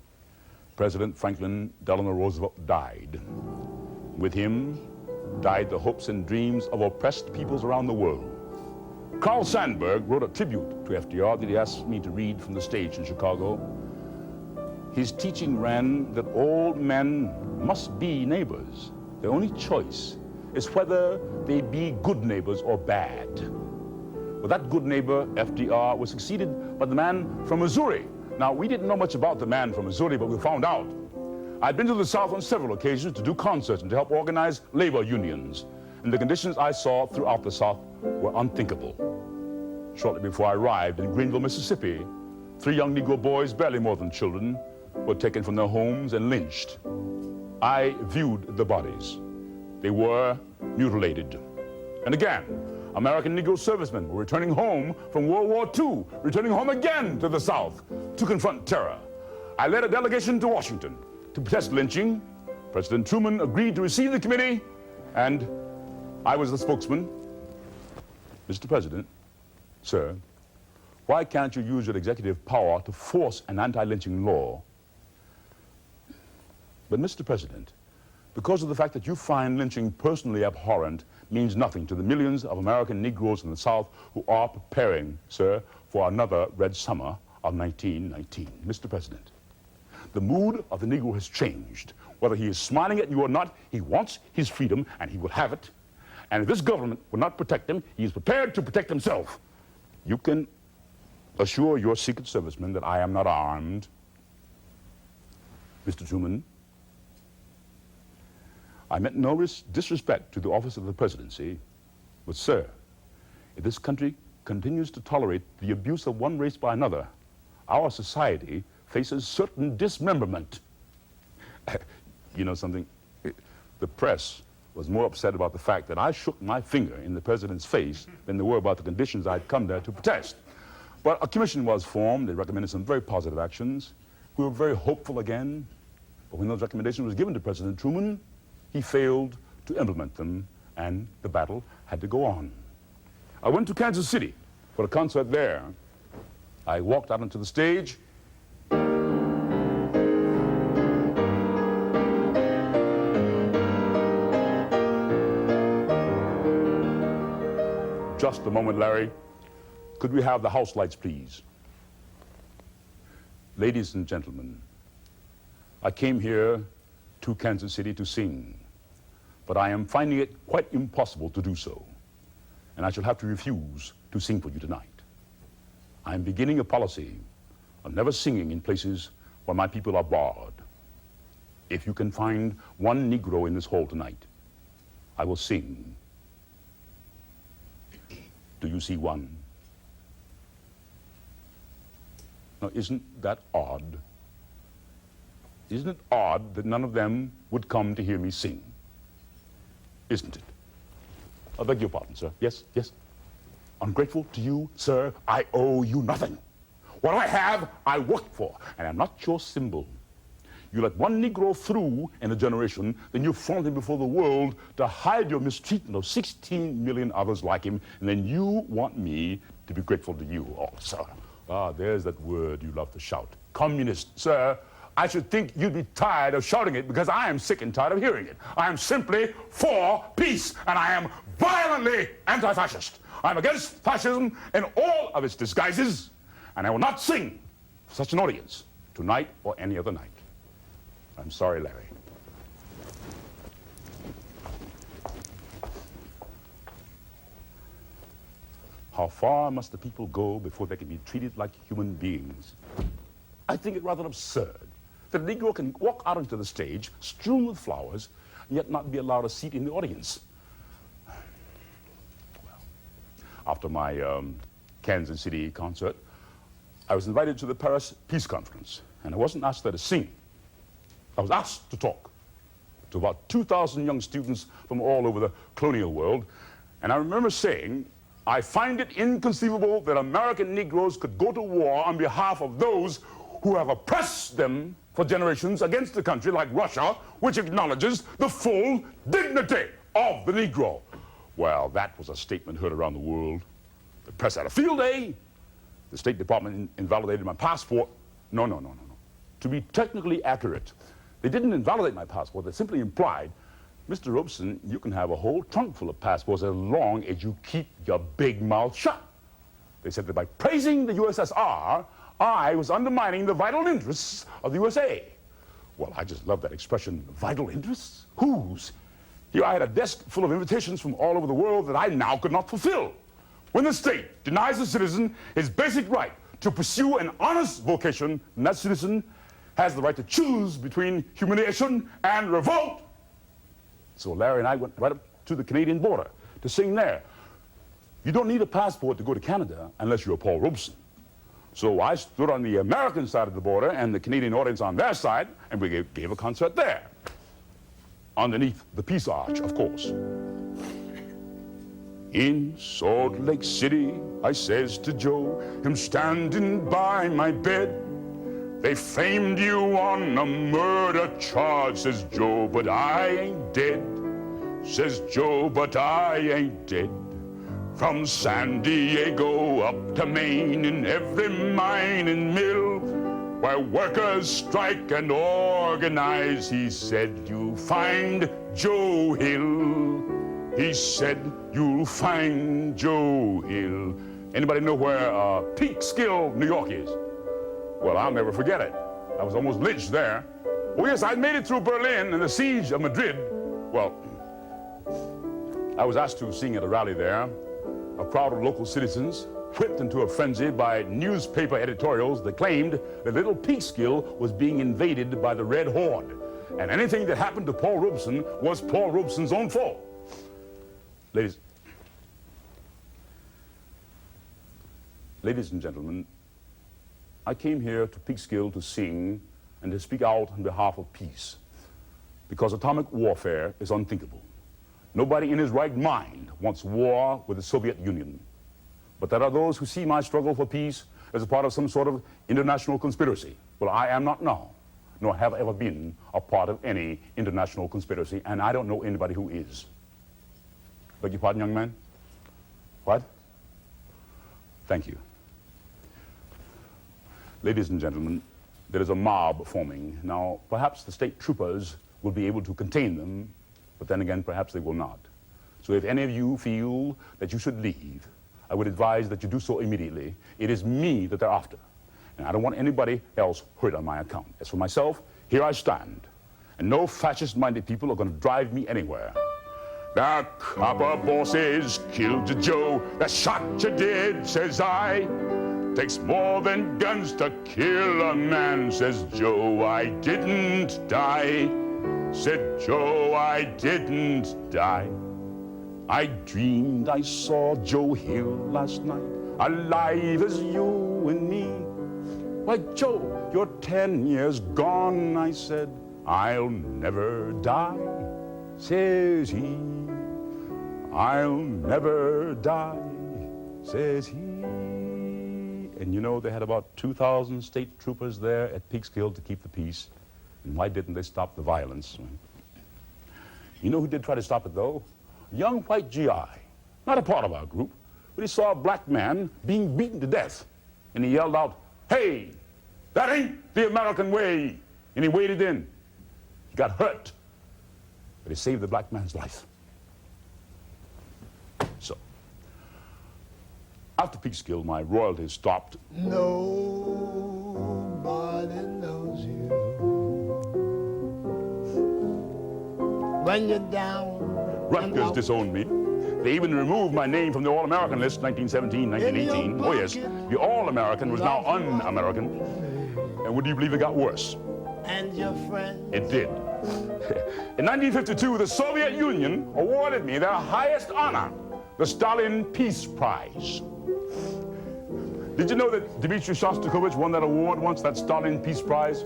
President Franklin Delano Roosevelt died. With him, died the hopes and dreams of oppressed peoples around the world. Carl Sandburg wrote a tribute to FDR that he asked me to read from the stage in Chicago. His teaching ran that all men must be neighbors. The only choice is whether they be good neighbors or bad. Well, that good neighbor, FDR, was succeeded by the man from Missouri. Now, we didn't know much about the man from Missouri, but we found out. I'd been to the South on several occasions to do concerts and to help organize labor unions. And the conditions I saw throughout the South were unthinkable. Shortly before I arrived in Greenville, Mississippi, 3 young Negro boys, barely more than children, were taken from their homes and lynched. I viewed the bodies. They were mutilated. And again, American Negro servicemen were returning home from World War II, returning home again to the South to confront terror. I led a delegation to Washington to protest lynching. President Truman agreed to receive the committee, and I was the spokesman. Mr. President, sir, why can't you use your executive power to force an anti-lynching law? But Mr. President, because of the fact that you find lynching personally abhorrent means nothing to the millions of American Negroes in the South who are preparing, sir, for another Red Summer of 1919. Mr. President, the mood of the Negro has changed. Whether he is smiling at you or not, he wants his freedom and he will have it. And if this government will not protect him, he is prepared to protect himself. You can assure your Secret Servicemen that I am not armed. Mr. Truman, I meant no disrespect to the office of the presidency, but sir, if this country continues to tolerate the abuse of one race by another, our society faces certain dismemberment. You know something? The press was more upset about the fact that I shook my finger in the president's face than they were about the conditions I'd come there to protest. But a commission was formed. They recommended some very positive actions. We were very hopeful again. But when those recommendations were given to President Truman, he failed to implement them, and the battle had to go on. I went to Kansas City for a concert there. I walked out onto the stage. Just a moment, Larry. Could we have the house lights, please? Ladies and gentlemen, I came here to Kansas City to sing, but I am finding it quite impossible to do so, and I shall have to refuse to sing for you tonight. I am beginning a policy of never singing in places where my people are barred. If you can find one Negro in this hall tonight, I will sing. Do you see one? Now, isn't that odd? Isn't it odd that none of them would come to hear me sing? Isn't it? I beg your pardon, sir. Yes, yes. Ungrateful to you, sir, I owe you nothing. What I have, I worked for, and I'm not your symbol. You let one Negro through in a generation, then you flaunt him before the world to hide your mistreatment of 16 million others like him, and then you want me to be grateful to you. Oh, sir. Ah, there's that word you love to shout. Communist, sir. I should think you'd be tired of shouting it because I am sick and tired of hearing it. I am simply for peace, and I am violently anti-fascist. I'm against fascism in all of its disguises, and I will not sing for such an audience tonight or any other night. I'm sorry, Larry. How far must the people go before they can be treated like human beings? I think it rather absurd that a Negro can walk out onto the stage strewn with flowers and yet not be allowed a seat in the audience. Well, after my Kansas City concert, I was invited to the Paris Peace Conference, and I wasn't asked there to sing. I was asked to talk to about 2,000 young students from all over the colonial world, and I remember saying, I find it inconceivable that American Negroes could go to war on behalf of those who have oppressed them for generations against a country like Russia, which acknowledges the full dignity of the Negro. Well, that was a statement heard around the world. The press had a field day. The State Department invalidated my passport. No. To be technically accurate, they didn't invalidate my passport. They simply implied, Mr. Robeson, you can have a whole trunk full of passports as long as you keep your big mouth shut. They said that by praising the USSR, I was undermining the vital interests of the USA. Well, I just love that expression, vital interests. Whose? Here I had a desk full of invitations from all over the world that I now could not fulfill. When the state denies a citizen his basic right to pursue an honest vocation, then that citizen has the right to choose between humiliation and revolt. So Larry and I went right up to the Canadian border to sing there. You don't need a passport to go to Canada unless you're Paul Robeson. So I stood on the American side of the border and the Canadian audience on their side, and we gave a concert there. Underneath the Peace Arch, of course. In Salt Lake City, I says to Joe, him standing by my bed, they framed you on a murder charge, says Joe, but I ain't dead. Says Joe, but I ain't dead. From San Diego up to Maine, in every mine and mill, where workers strike and organize, he said, you'll find Joe Hill. He said, you'll find Joe Hill. Anybody know where Peekskill, New York is? Well, I'll never forget it. I was almost lynched there. Oh yes, I made it through Berlin and the siege of Madrid. Well, I was asked to sing at a rally there. A crowd of local citizens, whipped into a frenzy by newspaper editorials that claimed that little Peekskill was being invaded by the Red Horde. And anything that happened to Paul Robeson was Paul Robeson's own fault. Ladies and gentlemen, I came here to Peekskill to sing and to speak out on behalf of peace, because atomic warfare is unthinkable. Nobody in his right mind wants war with the Soviet Union. But there are those who see my struggle for peace as a part of some sort of international conspiracy. Well, I am not now, nor have ever been a part of any international conspiracy, and I don't know anybody who is. Beg your pardon, young man? What? Thank you. Ladies and gentlemen, there is a mob forming. Now, perhaps the state troopers will be able to contain them, but then again, perhaps they will not. So if any of you feel that you should leave, I would advise that you do so immediately. It is me that they're after, and I don't want anybody else hurt on my account. As for myself, here I stand, and no fascist-minded people are going to drive me anywhere. The copper bosses killed you, Joe. The shot you did, says I. Takes more than guns to kill a man, says Joe. I didn't die. Said Joe, I didn't die. I dreamed I saw Joe Hill last night, alive as you and me. Why, Joe, you're 10 years gone, I said. I'll never die, says he. I'll never die, says he. And you know, they had about 2,000 state troopers there at Peekskill to keep the peace. And why didn't they stop the violence? You know who did try to stop it, though? A young white GI, not a part of our group, but he saw a black man being beaten to death. And he yelled out, "Hey, that ain't the American way." And he waded in. He got hurt, but he saved the black man's life. So, after Peekskill, my royalties stopped. Nobody knows you when you're down. Rutgers disowned me. They even removed my name from the All-American list in 1917, 1918. Oh yes, the All-American was now Un-American. And would you believe it got worse? And your friend. It did. In 1952, the Soviet Union awarded me their highest honor, the Stalin Peace Prize. Did you know that Dmitri Shostakovich won that award once, that Stalin Peace Prize?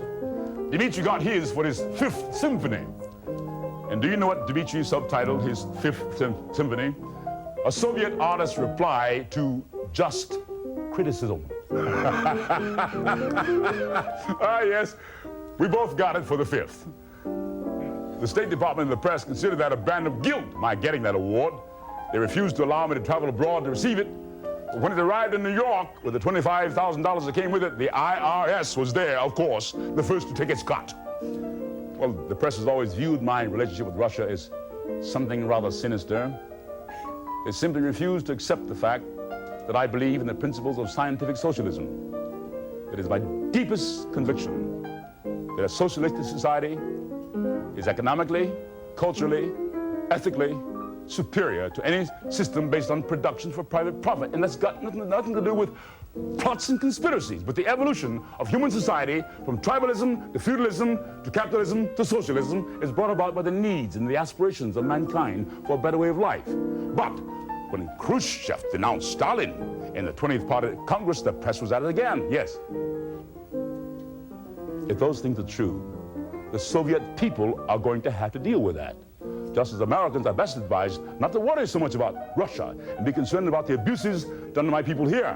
Dmitri got his for his 5th Symphony. And do you know what Dmitri subtitled his 5th Symphony? A Soviet artist's reply to just criticism. Ah, yes, we both got it for the 5th. The State Department and the press considered that a brand of guilt, my getting that award. They refused to allow me to travel abroad to receive it. But when it arrived in New York with the $25,000 that came with it, the IRS was there, of course, the first to take its cut. Well, the press has always viewed my relationship with Russia as something rather sinister. They simply refuse to accept the fact that I believe in the principles of scientific socialism. It is my deepest conviction that a socialistic society is economically, culturally, ethically superior to any system based on production for private profit. And that's got nothing to do with plots and conspiracies, but the evolution of human society from tribalism to feudalism to capitalism to socialism is brought about by the needs and the aspirations of mankind for a better way of life. But when Khrushchev denounced Stalin in the 20th Party Congress, the press was at it again. Yes. If those things are true, the Soviet people are going to have to deal with that. Just as Americans are best advised not to worry so much about Russia and be concerned about the abuses done to my people here.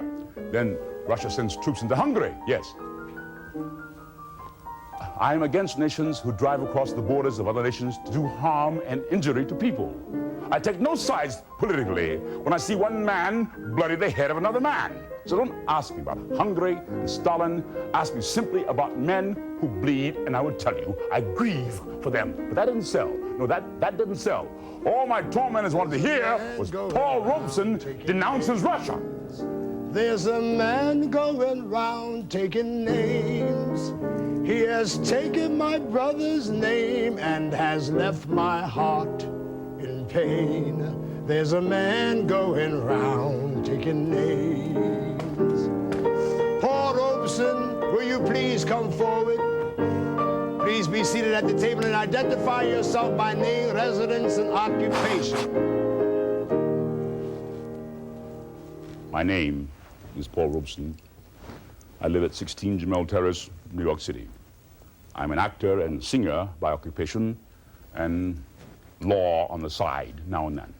Then Russia sends troops into Hungary, yes. I am against nations who drive across the borders of other nations to do harm and injury to people. I take no sides politically when I see one man bloody the head of another man. So don't ask me about Hungary and Stalin. Ask me simply about men who bleed, and I will tell you, I grieve for them. But that didn't sell. No, that didn't sell. All my tormentors wanted to hear was Paul Robeson denounces Russia. There's a man going round taking names. He has taken my brother's name and has left my heart in pain. There's a man going round taking names. Paul Robeson, will you please come forward? Please be seated at the table and identify yourself by name, residence, and occupation. My name is Paul Robeson. I live at 16 Jamel Terrace, New York City. I'm an actor and singer by occupation and law on the side now and then.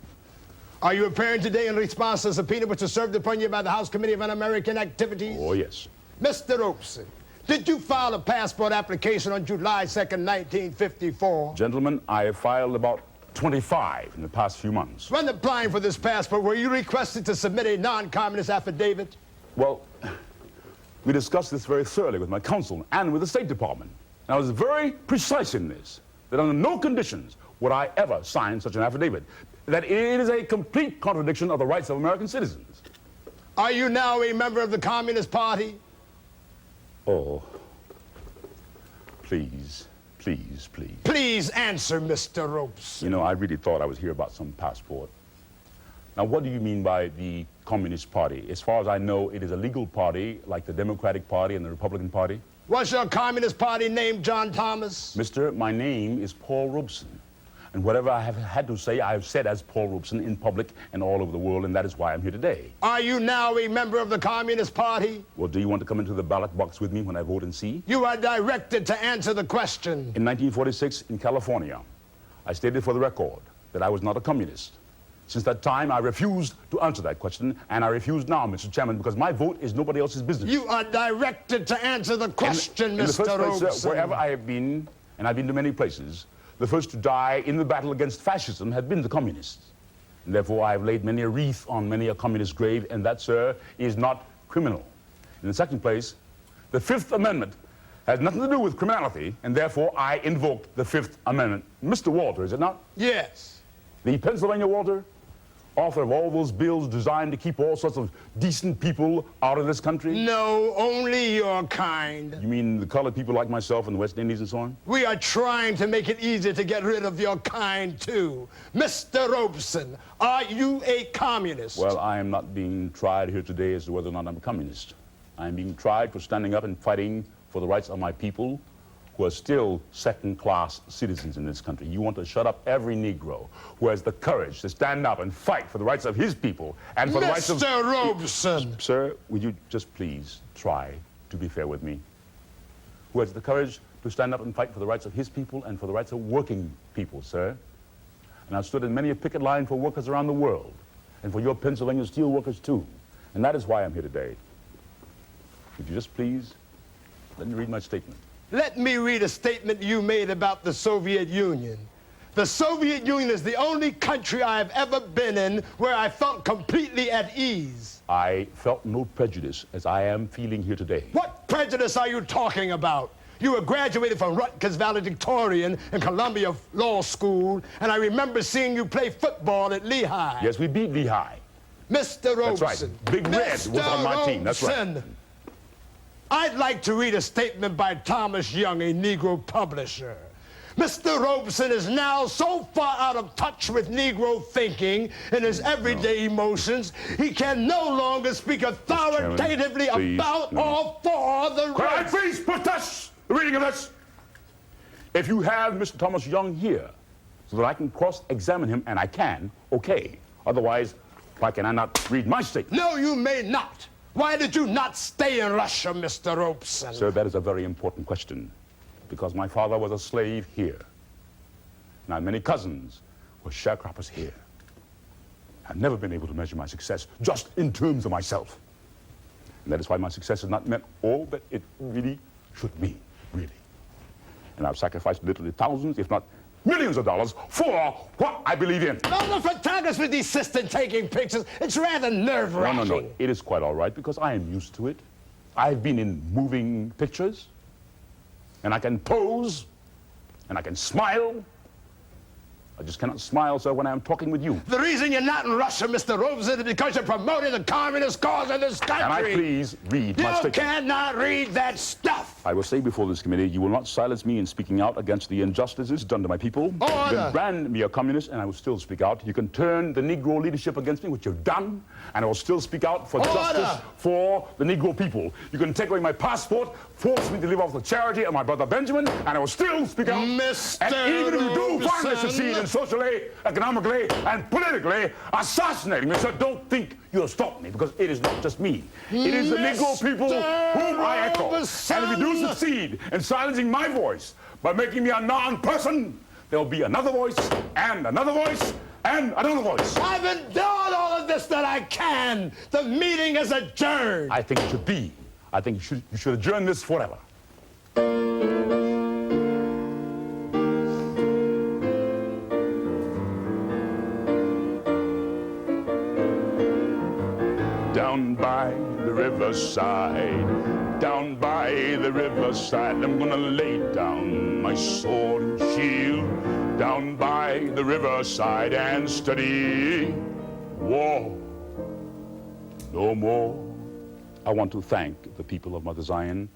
Are you appearing today in response to a subpoena which was served upon you by the House Committee on Un-American Activities? Oh, yes. Mr. Robeson, did you file a passport application on July 2nd, 1954? Gentlemen, I have filed about 25 in the past few months. When applying for this passport, were you requested to submit a non-communist affidavit? Well, we discussed this very thoroughly with my counsel and with the State Department. And I was very precise in this, that under no conditions would I ever sign such an affidavit, that it is a complete contradiction of the rights of American citizens. Are you now a member of the Communist Party? Oh, please, please, please. Please answer, Mr. Robeson. You know, I really thought I was here about some passport. Now, what do you mean by the Communist Party? As far as I know, it is a legal party like the Democratic Party and the Republican Party. Was your Communist Party named John Thomas? Mister, my name is Paul Robeson. And whatever I have had to say, I have said as Paul Robeson in public and all over the world, and that is why I'm here today. Are you now a member of the Communist Party? Well, do you want to come into the ballot box with me when I vote and see? You are directed to answer the question. In 1946, in California, I stated for the record that I was not a communist. Since that time, I refused to answer that question, and I refuse now, Mr. Chairman, because my vote is nobody else's business. You are directed to answer the question, in the Mr. first place, Robeson. sir, wherever I have been, and I've been to many places, the first to die in the battle against fascism had been the communists. And therefore, I have laid many a wreath on many a communist grave, and that, sir, is not criminal. In the second place, the Fifth Amendment has nothing to do with criminality, and therefore I invoke the Fifth Amendment. Mr. Walter, is it not? Yes. The Pennsylvania Walter, author of all those bills designed to keep all sorts of decent people out of this country? No, only your kind. You mean the colored people like myself in the West Indies and so on? We are trying to make it easier to get rid of your kind, too. Mr. Robeson, are you a communist? Well, I am not being tried here today as to whether or not I'm a communist. I am being tried for standing up and fighting for the rights of my people who are still second-class citizens in this country. You want to shut up every Negro who has the courage to stand up and fight for the rights of his people and for the rights of... Mr. Robeson! Sir, would you just please try to be fair with me? Who has the courage to stand up and fight for the rights of his people and for the rights of working people, sir? And I've stood in many a picket line for workers around the world and for your Pennsylvania steel workers, too. And that is why I'm here today. Would you just please let me read my statement? Let me read a statement you made about the Soviet Union. The Soviet Union is the only country I have ever been in where I felt completely at ease. I felt no prejudice as I am feeling here today. What prejudice are you talking about? You were graduated from Rutgers valedictorian and Columbia Law School, and I remember seeing you play football at Lehigh. Yes, we beat Lehigh. Mr. Robeson. That's right. Big Red was on my team. That's right. Robeson, I'd like to read a statement by Thomas Young, a Negro publisher. Mr. Robeson is now so far out of touch with Negro thinking and his everyday emotions, he can no longer speak authoritatively about or for the Could I race. please protest the reading of this? If you have Mr. Thomas Young here so that I can cross-examine him, and I can, okay. Otherwise, why can I not read my statement? No, you may not. Why did you not stay in Russia, Mr. Robeson? Sir, that is a very important question. Because my father was a slave here. And I have many cousins who are sharecroppers here. I've never been able to measure my success just in terms of myself. And that is why my success has not meant all that it really should be, really. And I've sacrificed literally thousands, if not millions of dollars for what I believe in. No, the photographer's assistant taking pictures, it's rather nerve-wracking. No. It is quite all right because I am used to it. I've been in moving pictures. And I can pose, and I can smile. I just cannot smile, sir, when I'm talking with you. The reason you're not in Russia, Mr. Robeson, is because you're promoting the communist cause in this country. Can I please read my statement? You cannot read that stuff. I will say before this committee, you will not silence me in speaking out against the injustices done to my people. Order. You can brand me a communist, and I will still speak out. You can turn the Negro leadership against me, which you've done, and I will still speak out for justice for the Negro people. You can take away my passport, force me to live off the charity of my brother Benjamin, and I will still speak out. Mr. And even if you do finally Robeson. succeed in socially, economically, and politically assassinating me, sir, don't think you'll stop me, because it is not just me. It is the Negro people whom I echo. Robeson. And if you do succeed in silencing my voice by making me a non-person, there will be another voice, and another voice, and another voice. I've been doing all of this that I can. The meeting is adjourned. I think it should be. I think you should adjourn this forever. Down by the riverside, down by the riverside, I'm gonna lay down my sword and shield, down by the riverside and study war no more. I want to thank the people of Mother Zion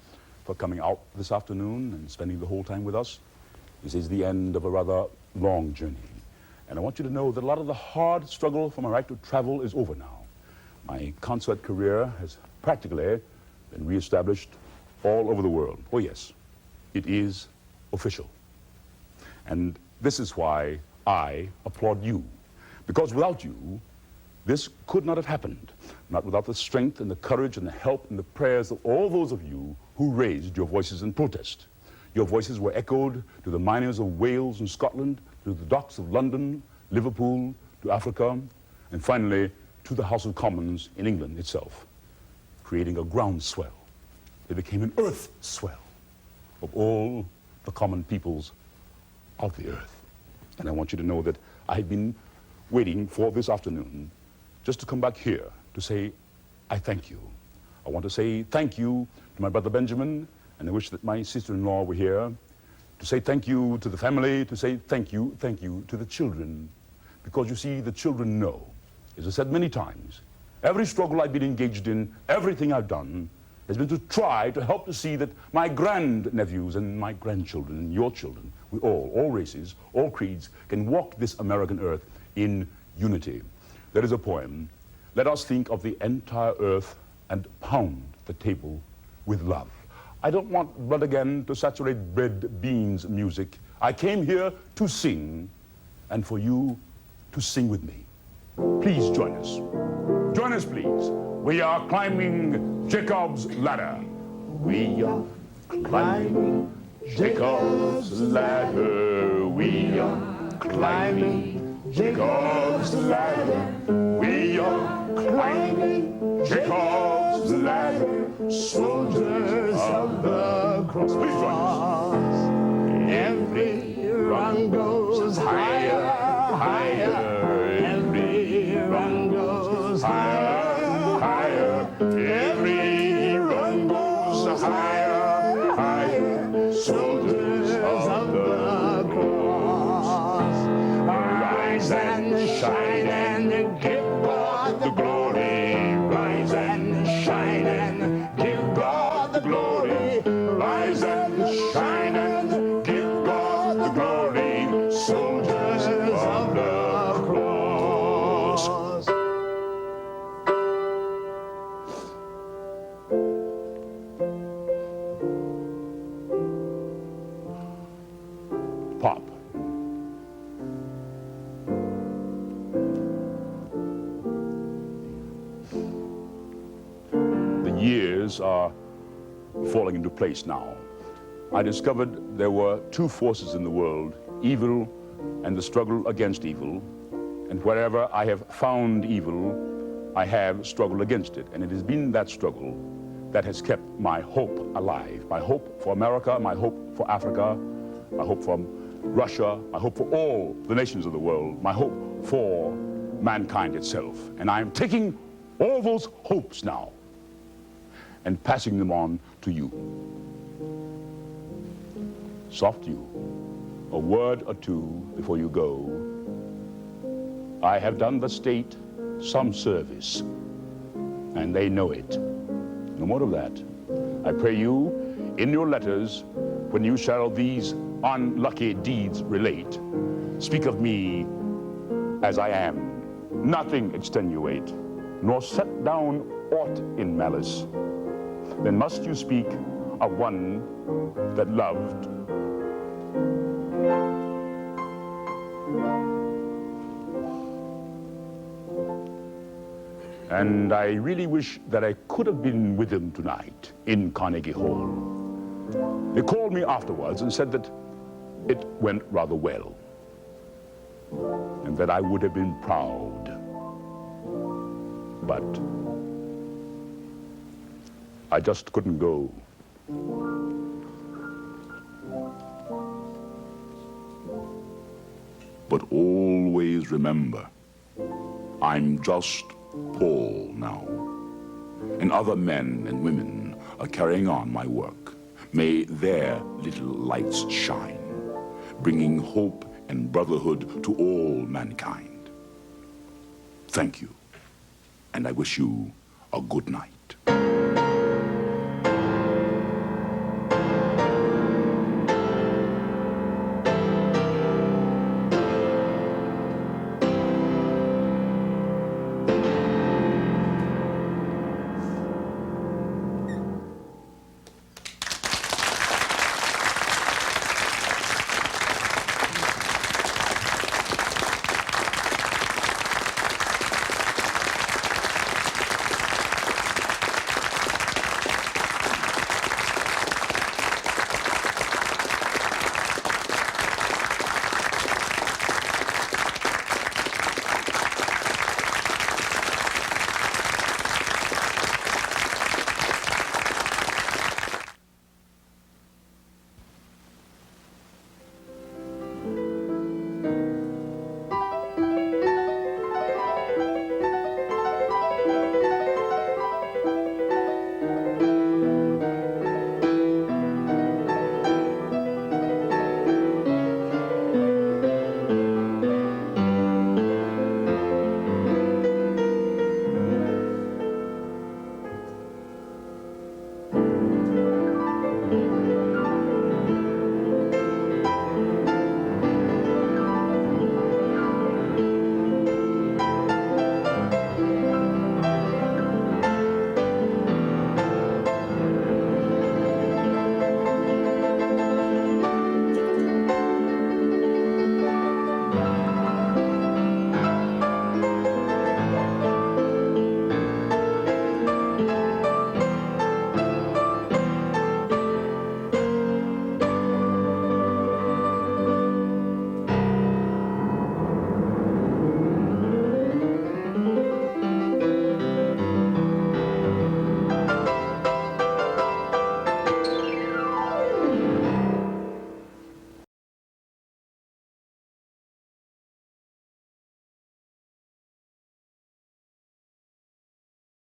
for coming out this afternoon and spending the whole time with us. This is the end of a rather long journey. And I want you to know that a lot of the hard struggle for my right to travel is over now. My concert career has practically been reestablished all over the world. Oh yes, it is official. And this is why I applaud you. Because without you, this could not have happened. Not without the strength and the courage and the help and the prayers of all those of you who raised your voices in protest. Your voices were echoed to the miners of Wales and Scotland, to the docks of London, Liverpool, to Africa, and finally to the House of Commons in England itself, creating a groundswell. It became an earth swell of all the common peoples of the earth. And I want you to know that I've been waiting for this afternoon just to come back here to say, I thank you. I want to say thank you to my brother Benjamin, and I wish that my sister-in-law were here, to say thank you to the family, to say thank you to the children. Because you see, the children know, as I said many times, every struggle I've been engaged in, everything I've done, has been to try to help to see that my grandnephews and my grandchildren and your children, we all races, all creeds, can walk this American earth in unity. There is a poem, let us think of the entire earth and pound the table with love. I don't want blood again to saturate bread, beans, music. I came here to sing, and for you to sing with me. Please join us. Join us, please. We are climbing Jacob's ladder. We are climbing Jacob's ladder. We are climbing Jacob's ladder. We are climbing Jacob's ladder. Soldiers of the cross. Please join us. Every rung goes higher, higher. Every rung goes higher, higher. Every rung goes higher, higher. shine and give God the glory. Rise and shine and give God the glory. Rise and shine and give God the glory. Soldiers of the cross. Pop. The years are falling into place now. I discovered there were two forces in the world, evil and the struggle against evil. And wherever I have found evil, I have struggled against it. And it has been that struggle that has kept my hope alive. My hope for America, my hope for Africa, my hope for Russia, my hope for all the nations of the world, my hope for mankind itself. And I am taking all those hopes now and passing them on to you. Soft you, a word or two before you go. I have done the state some service, and they know it. No more of that. I pray you, in your letters, when you shall these unlucky deeds relate, speak of me as I am, nothing extenuate, nor set down aught in malice. Then must you speak of one that loved. And I really wish that I could have been with him tonight in Carnegie Hall. They called me afterwards and said that it went rather well, and that I would have been proud. But I just couldn't go. But always remember, I'm just Paul now, and other men and women are carrying on my work. May their little lights shine, bringing hope and brotherhood to all mankind. Thank you, and I wish you a good night.